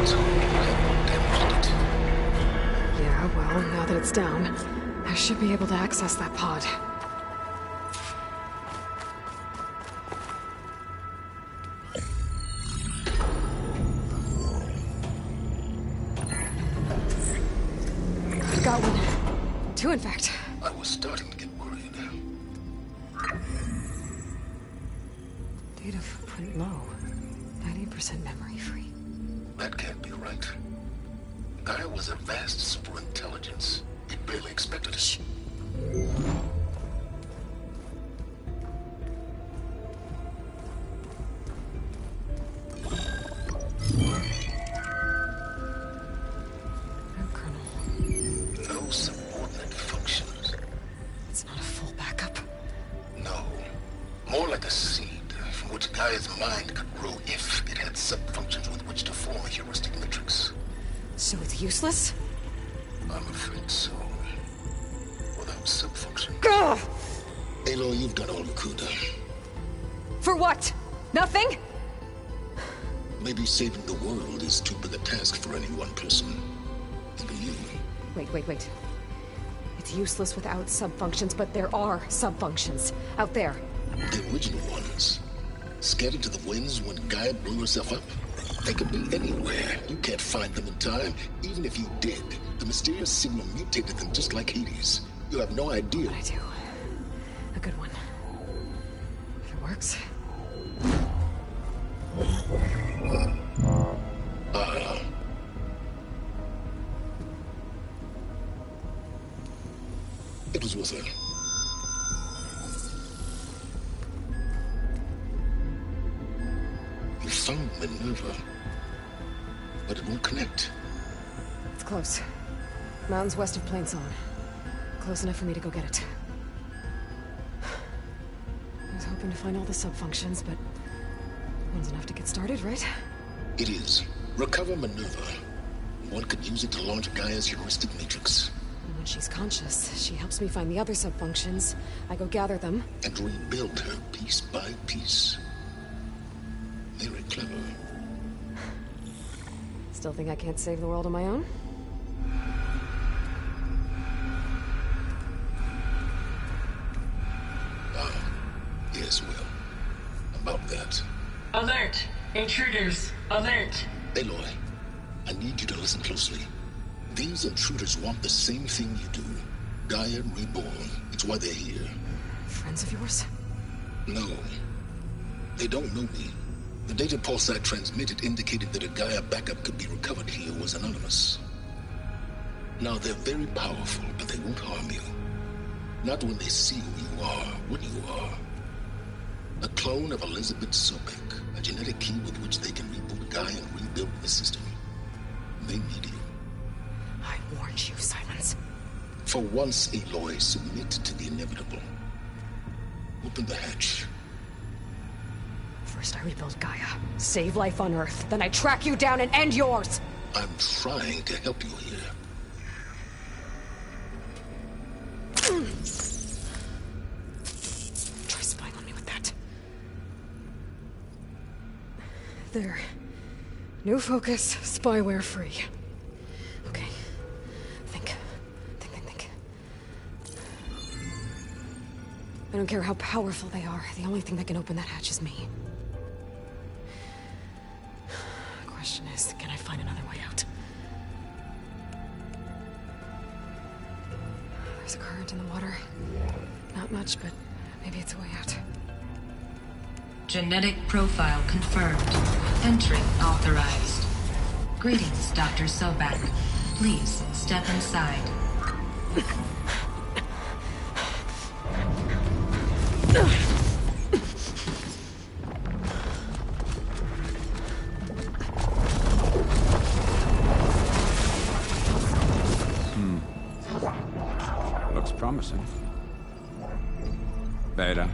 So you have damaged it. Yeah, well, now that it's down, I should be able to access that pod. I've got one. Two, in fact. I was starting to get worried. went low. 90% memory free. That can't be right. Gaia was a vast superintelligence. It barely expected us. No kernel. No subordinate functions. It's not a full backup. No. More like a seed from which Gaia's mind could grow if it had sub-functions with which to form a heuristic matrix. So it's useless? I'm afraid so. Without sub-functions. Gah! Aloy, you've done all you could. For what? Nothing? Maybe saving the world is too big a task for any one person. Even you. Wait. It's useless without sub-functions, but there are sub-functions out there. The original ones. Scattered to the winds when Gaia blew herself up. They could be anywhere. You can't find them in time. Even if you did, the mysterious signal mutated them just like Hades. You have no idea. What I do. A good one. If it works. It was worth it. You found Minerva, but it won't connect. It's close. Mountains west of Plainsong. Close enough for me to go get it. I was hoping to find all the sub-functions, but one's enough to get started, right? It is. Recover Minerva. One could use it to launch Gaia's heuristic matrix. And when she's conscious, she helps me find the other sub-functions. I go gather them. And rebuild her piece by piece. Very clever. Still think I can't save the world on my own? Yes, well. About that. Alert! Intruders! Alert! Aloy, I need you to listen closely. These intruders want the same thing you do. Gaia reborn. It's why they're here. Friends of yours? No. They don't know me. The data Pulsar transmitted indicated that a Gaia backup could be recovered here was anonymous. Now, they're very powerful, but they won't harm you. Not when they see who you are, what you are. A clone of Elizabeth Sobek, a genetic key with which they can reboot Gaia and rebuild the system. They need you. I warned you, Silence. For once, Aloy, submit to the inevitable. Open the hatch. First I rebuild Gaia, save life on Earth, then I track you down and end yours! I'm trying to help you here. Try spying on me with that. There. New focus, spyware free. Okay. Think. I don't care how powerful they are. The only thing that can open that hatch is me. The question is, can I find another way out? There's a current in the water. Not much, but maybe it's a way out. Genetic profile confirmed. Entry authorized. Greetings, Dr. Sobek. Please step inside. Looks promising. Beta.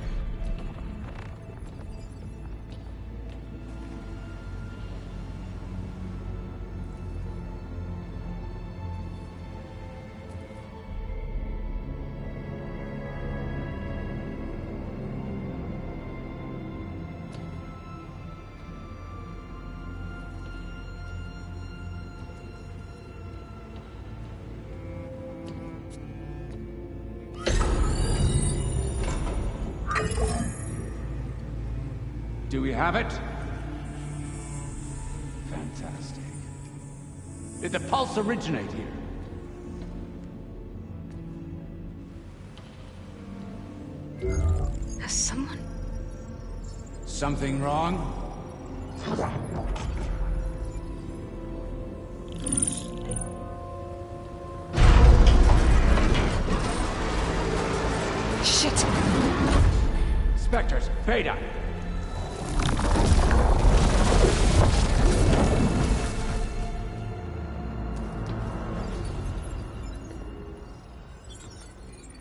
Do we have it? Fantastic. Did the pulse originate here? Has someone... something wrong? Shit! Spectres, Beta!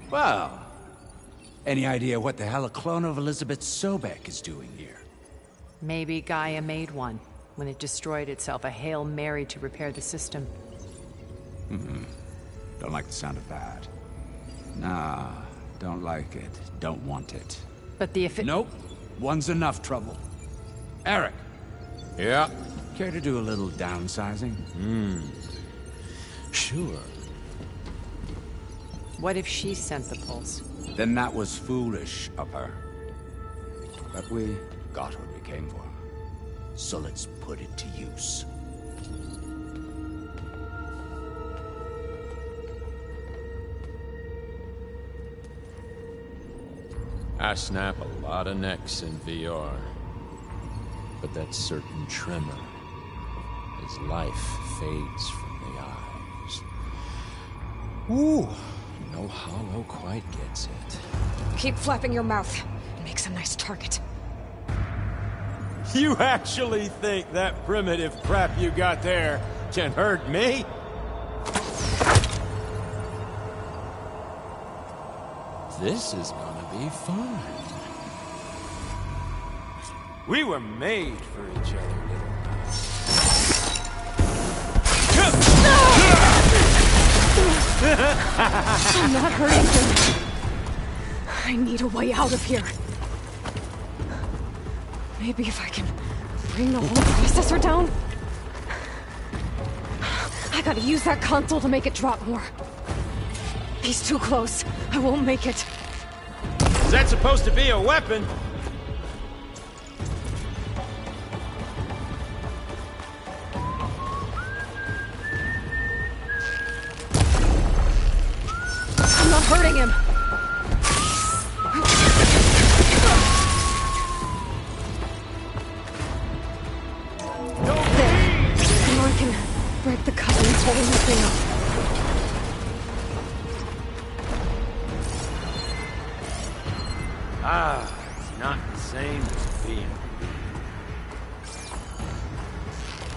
Well, any idea what the hell a clone of Elizabeth Sobek is doing here? Maybe Gaia made one when it destroyed itself, a Hail Mary to repair the system. Don't like the sound of that. Nah, don't like it. Don't want it. But the Nope. One's enough trouble. Eric. Yeah? Care to do a little downsizing? Sure. What if she sent the pulse? Then that was foolish of her. But we got what we came for. So let's put it to use. I snap a lot of necks in VR. But that certain tremor as life fades from the eyes. Ooh, no hollow quite gets it. Keep flapping your mouth. It makes a nice target. You actually think that primitive crap you got there can hurt me? This is gonna be fun. We were made for each other, little I'm not hurting him. I need a way out of here. Maybe if I can bring the whole processor down? I gotta use that console to make it drop more. He's too close. I won't make it. Is that supposed to be a weapon? I'm not hurting him. There. Now I can break the couplings holding the thing up. It's not the same as being.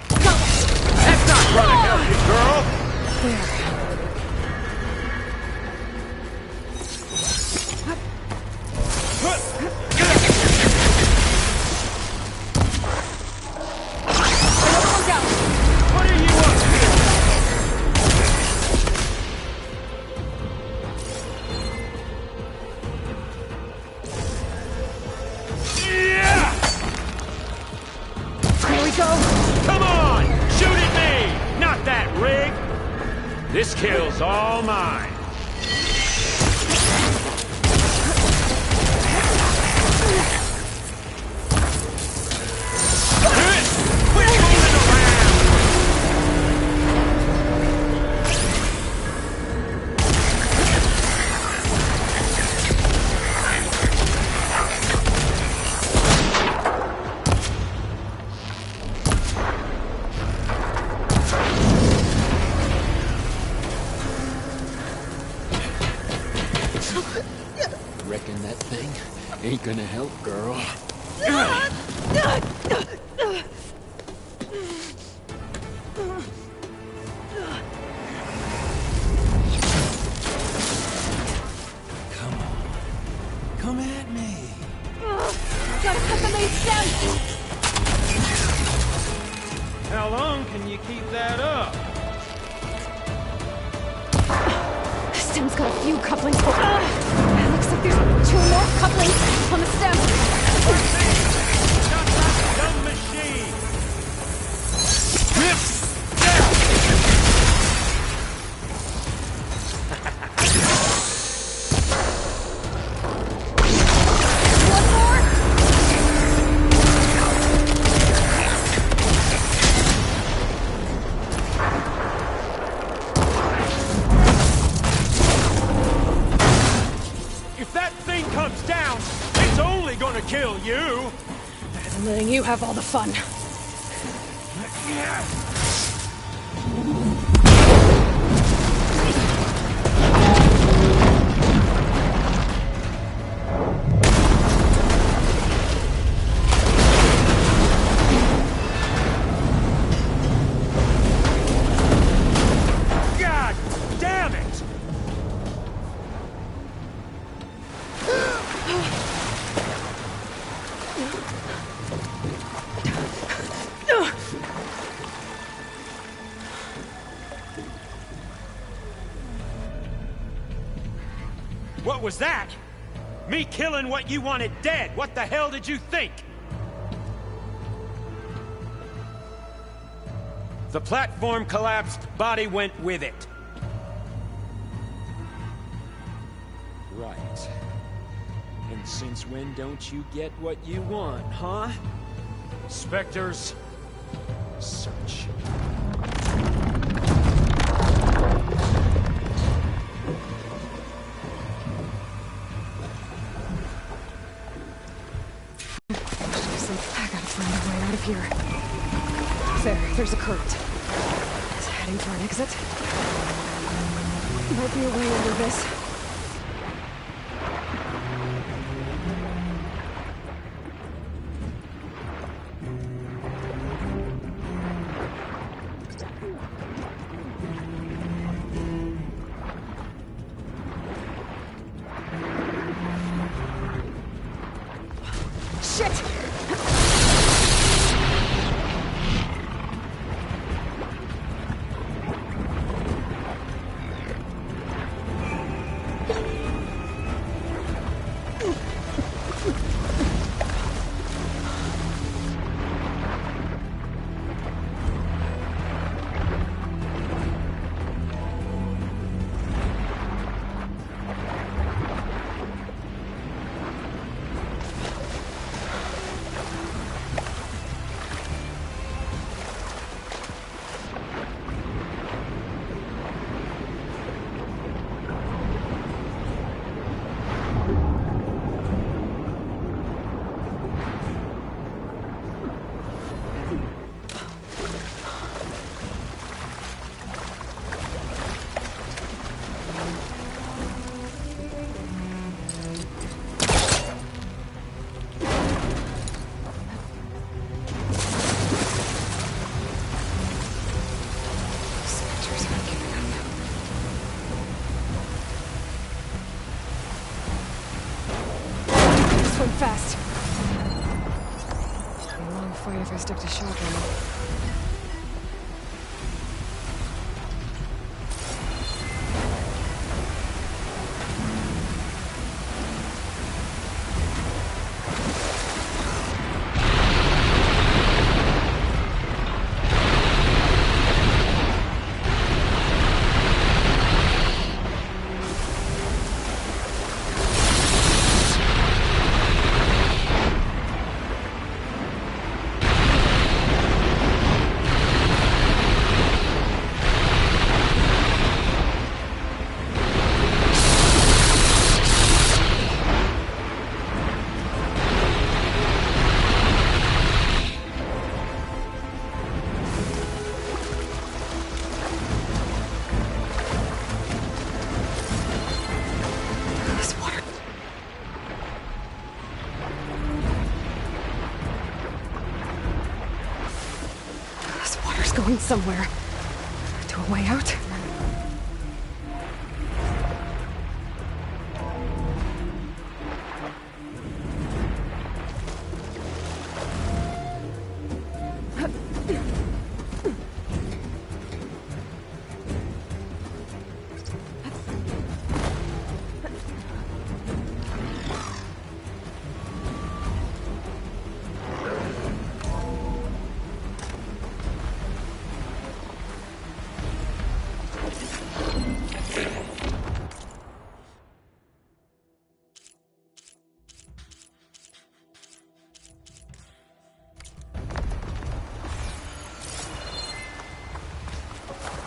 That's not gonna help you, girl! There. This kill's all mine. Reckon that thing ain't gonna help, girl. Come on. Come at me. Gotta cut the main stem! How long can you keep that up? The stem's got a few couplings for... It looks like there's 2 more couplings on the stem. Not that dumb machine. One more? If that thing comes down, it's only gonna kill you. have all the fun. God damn it! What was that? Me killing what you wanted dead. What the hell did you think? The platform collapsed, body went with it. Right. And since when don't you get what you want, huh? Spectres, search. I gotta find a way out of here. There's a current. It's heading for an exit. Might be a way under this. Shit! Fast. It'll be a long fight if I stick to shotgun. Going somewhere. To a way out?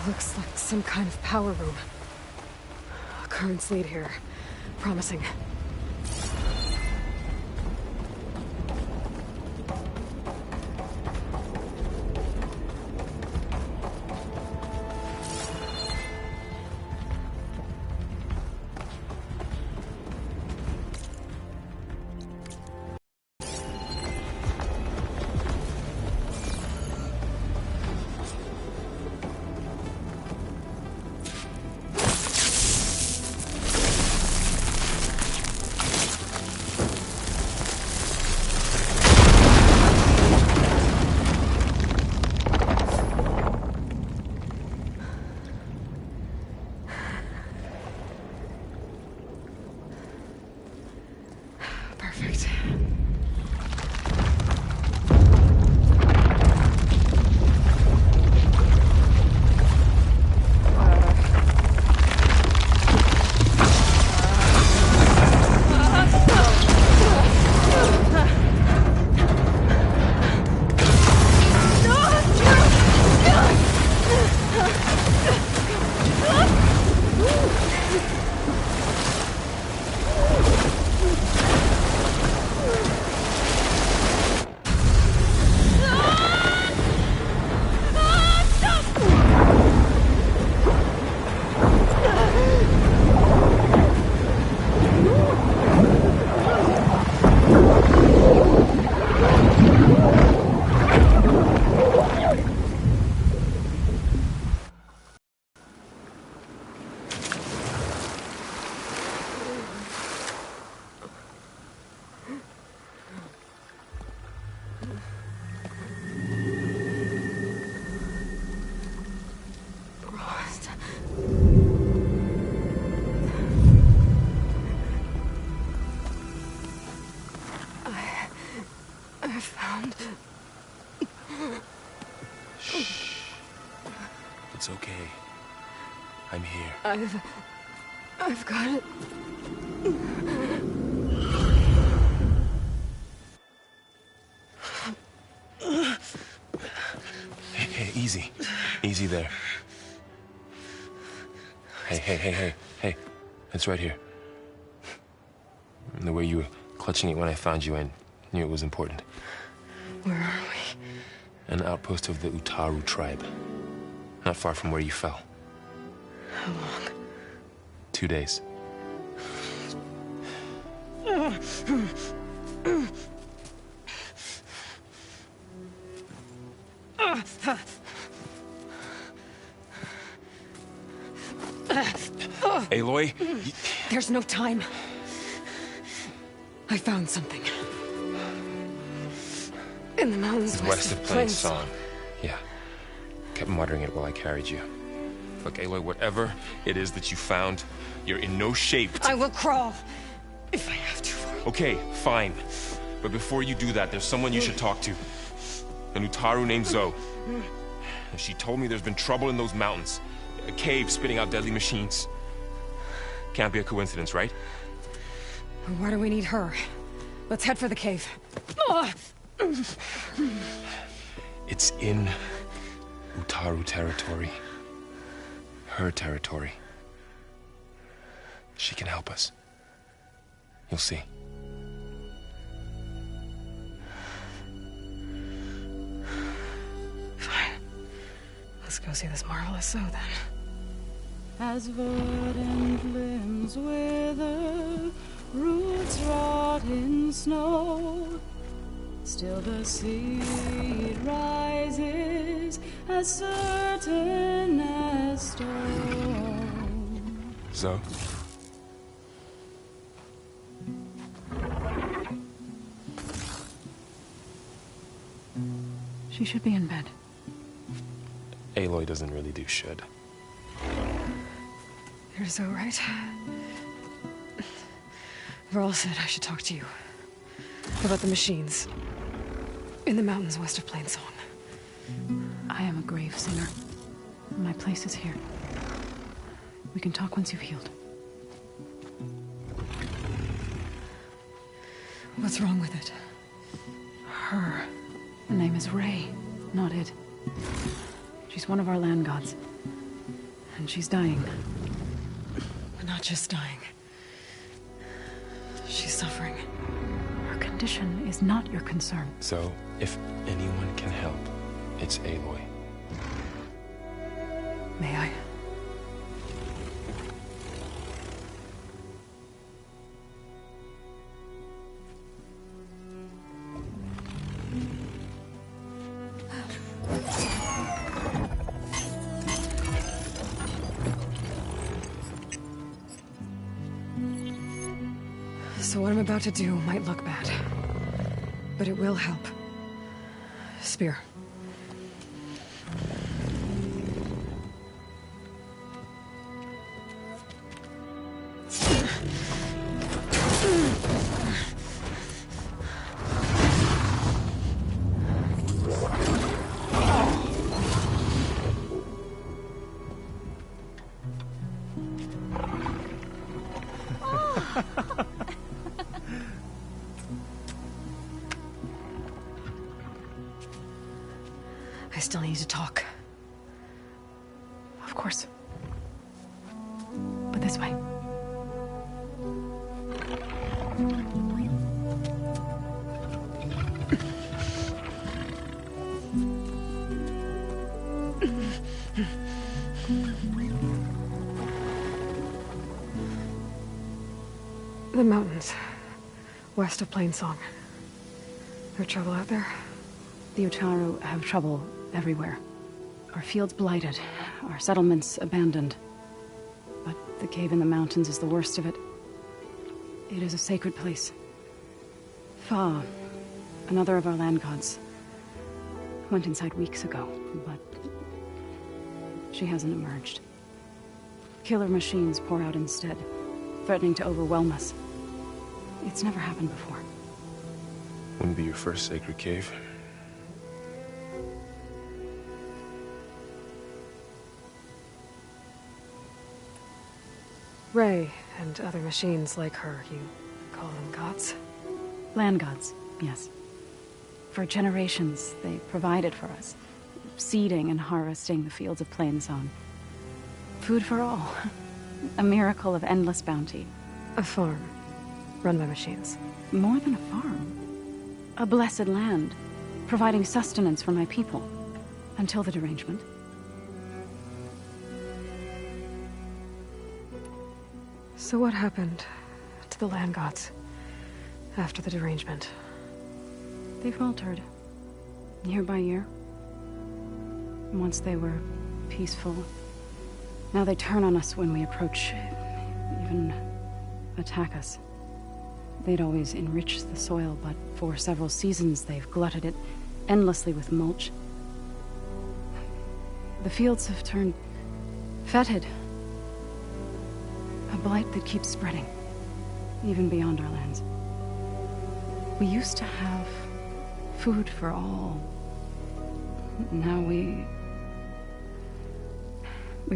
Looks like some kind of power room. Currents lead here. Promising. It's okay. I'm here. I've got it. Hey, easy. Easy there. Hey. It's right here. The way you were clutching it when I found you, I knew it was important. Where are we? An outpost of the Utaru tribe. Not far from where you fell. How long? 2 days. Aloy? There's no time. I found something. In the mountains west of Plainsong. Yeah. Kept muttering it while I carried you. Look, Aloy, whatever it is that you found, you're in no shape to... I will crawl, if I have to. Okay, fine. But before you do that, there's someone you should talk to. An Utaru named Zoe. She told me there's been trouble in those mountains. A cave spitting out deadly machines. Can't be a coincidence, right? Why do we need her? Let's head for the cave. It's in Utaru territory. Her territory. She can help us. You'll see. Fine. Let's go see this marvelous Zoe then. As verdant limbs wither, roots rot in snow, still the seed rises as certain as stone. Zoe? She should be in bed. Aloy doesn't really do should. You're so right. Varl said I should talk to you. About the machines. In the mountains west of Plainsong. I am a grave singer. My place is here. We can talk once you've healed. What's wrong with it? Her name is Ray, not Id. She's one of our land gods. And she's dying. But not just dying. She's suffering. Her condition is not your concern. So, if anyone can help, it's Aloy. May I? So what I'm about to do might look bad, but it will help. Spear. I still need to talk. Of course. But this way. The mountains. West of Plainsong. No trouble out there? The Utaru have trouble everywhere. Our fields blighted, our settlements abandoned. But the cave in the mountains is the worst of it. It is a sacred place. Fa, another of our land gods, went inside weeks ago, but she hasn't emerged. Killer machines pour out instead, threatening to overwhelm us. It's never happened before. Wouldn't be your first sacred cave. Ray and other machines like her, you call them gods? Land gods, yes. For generations, they provided for us, seeding and harvesting the fields of Plainzone. Food for all. A miracle of endless bounty. A farm, run by machines. More than a farm. A blessed land, providing sustenance for my people. Until the derangement. So what happened to the land gods after the derangement? They faltered, year by year. Once they were peaceful. Now they turn on us when we approach, even attack us. They'd always enriched the soil, but for several seasons they've glutted it endlessly with mulch. The fields have turned fetid. A blight that keeps spreading, even beyond our lands. We used to have food for all. Now we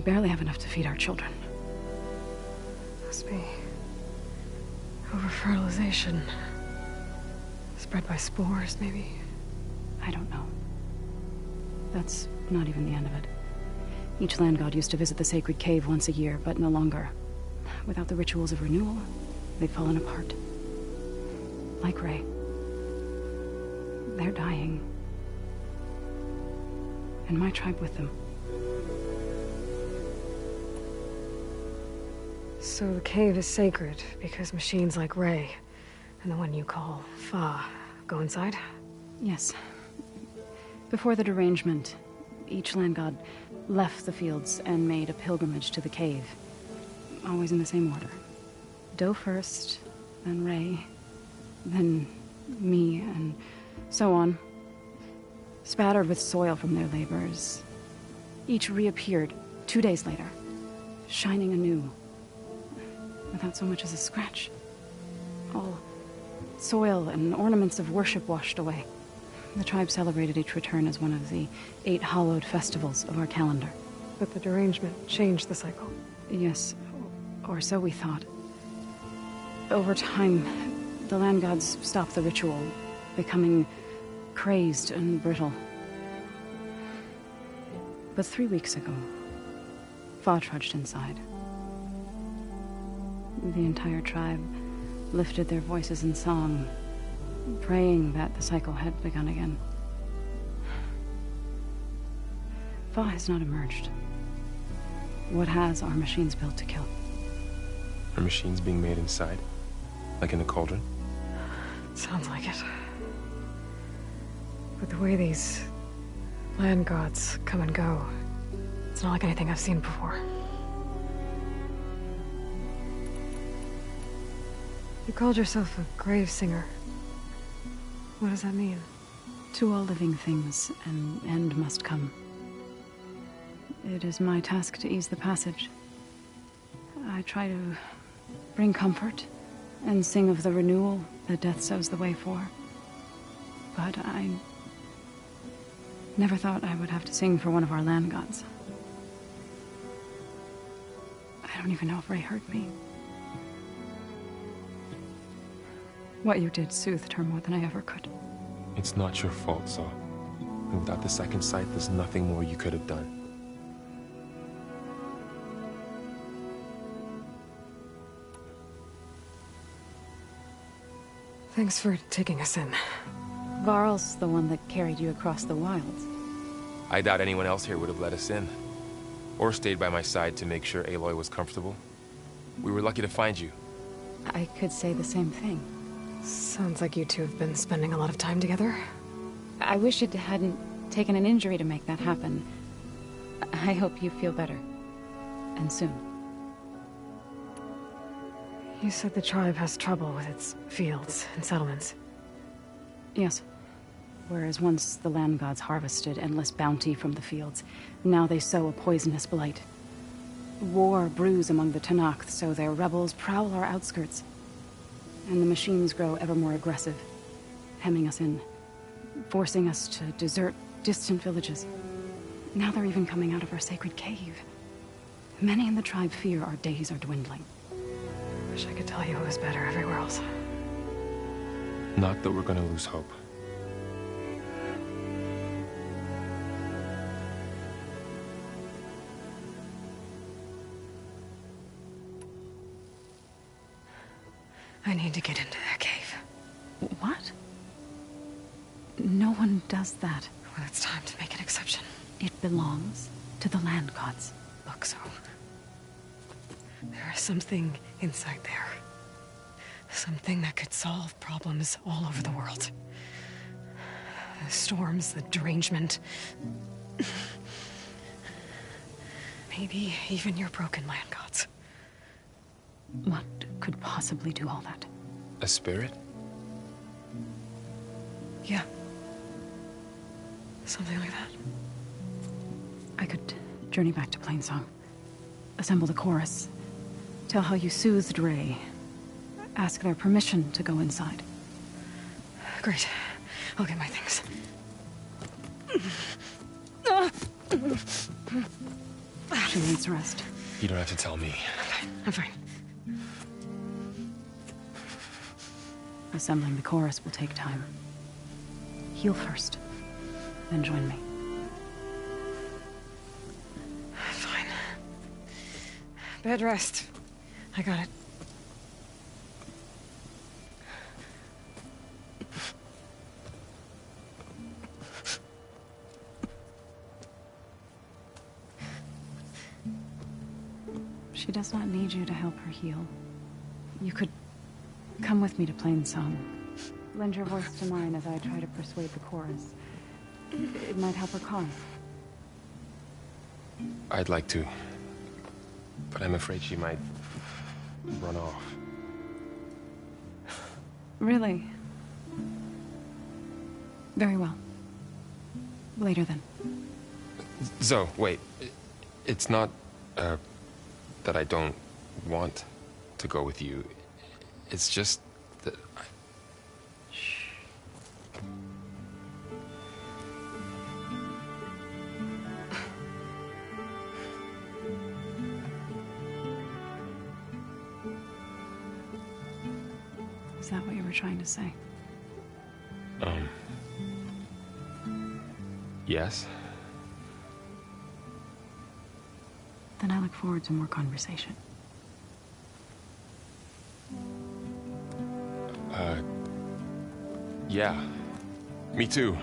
barely have enough to feed our children. Must be over-fertilization. Spread by spores, maybe? I don't know. That's not even the end of it. Each land god used to visit the sacred cave once a year, but no longer. Without the rituals of renewal, they've fallen apart. Like Ray. They're dying. And my tribe with them. So the cave is sacred because machines like Ray and the one you call Fa go inside? Yes. Before the derangement, each land god left the fields and made a pilgrimage to the cave. Always in the same order. Doe first, then Ray, then me, and so on. Spattered with soil from their labors. Each reappeared 2 days later, shining anew. Without so much as a scratch. All soil and ornaments of worship washed away. The tribe celebrated each return as one of the 8 hallowed festivals of our calendar. But the derangement changed the cycle. Yes, or so we thought. Over time, the land gods stopped the ritual, becoming crazed and brittle. But 3 weeks ago, Fa trudged inside. The entire tribe lifted their voices in song, praying that the cycle had begun again. Fa has not emerged. What has are machines built to kill? Are machines being made inside? Like in a cauldron? Sounds like it. But the way these land gods come and go, it's not like anything I've seen before. You called yourself a grave singer. What does that mean? To all living things, an end must come. It is my task to ease the passage. I try to bring comfort and sing of the renewal that death sows the way for. But I never thought I would have to sing for one of our land gods. I don't even know if Ray heard me. What you did soothed her more than I ever could. It's not your fault, Saw. And without the second sight, there's nothing more you could have done. Thanks for taking us in. Varl's the one that carried you across the wilds. I doubt anyone else here would have let us in. Or stayed by my side to make sure Aloy was comfortable. We were lucky to find you. I could say the same thing. Sounds like you two have been spending a lot of time together. I wish it hadn't taken an injury to make that happen. I hope you feel better. And soon. You said the tribe has trouble with its fields and settlements. Yes. Whereas once the land gods harvested endless bounty from the fields, now they sow a poisonous blight. War brews among the Tenakth, so their rebels prowl our outskirts. And the machines grow ever more aggressive, hemming us in, forcing us to desert distant villages. Now they're even coming out of our sacred cave. Many in the tribe fear our days are dwindling. Wish I could tell you it was better everywhere else. Not that we're gonna lose hope. I need to get into that cave. What? No one does that. Well, it's time to make an exception. It belongs to the land gods. Look, so... there is something inside there. Something that could solve problems all over the world. The storms, the derangement. Maybe even your broken land gods. What could possibly do all that? A spirit? Yeah. Something like that. I could journey back to Plainsong. Assemble the chorus. Tell how you soothed Ray. Ask their permission to go inside. Great. I'll get my things. She needs rest. You don't have to tell me. I'm fine. Assembling the chorus will take time. Heal first, then join me. Fine. Bed rest. I got it. She does not need you to help her heal. You could come with me to Plainsong. Lend your voice to mine as I try to persuade the chorus. It might help her calm. I'd like to. But I'm afraid she might run off. Really? Very well. Later then. Zoe, wait. It's not, that I don't want to go with you. It's just that I... Shh. Is that what you were trying to say? Yes? Then I look forward to more conversation. Yeah. Me too.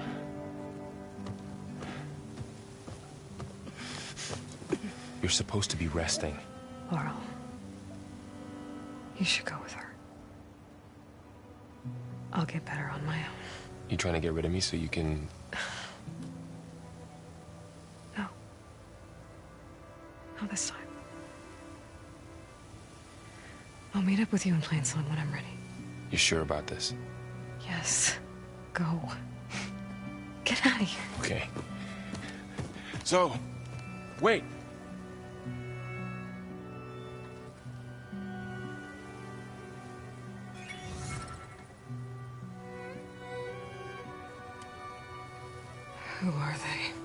You're supposed to be resting. Laurel. You should go with her. I'll get better on my own. You trying to get rid of me so you can... No. Not this time. I'll meet up with you in Plainsong when I'm ready. You sure about this? Yes. Go. Get out of here. Okay. So, wait. Who are they?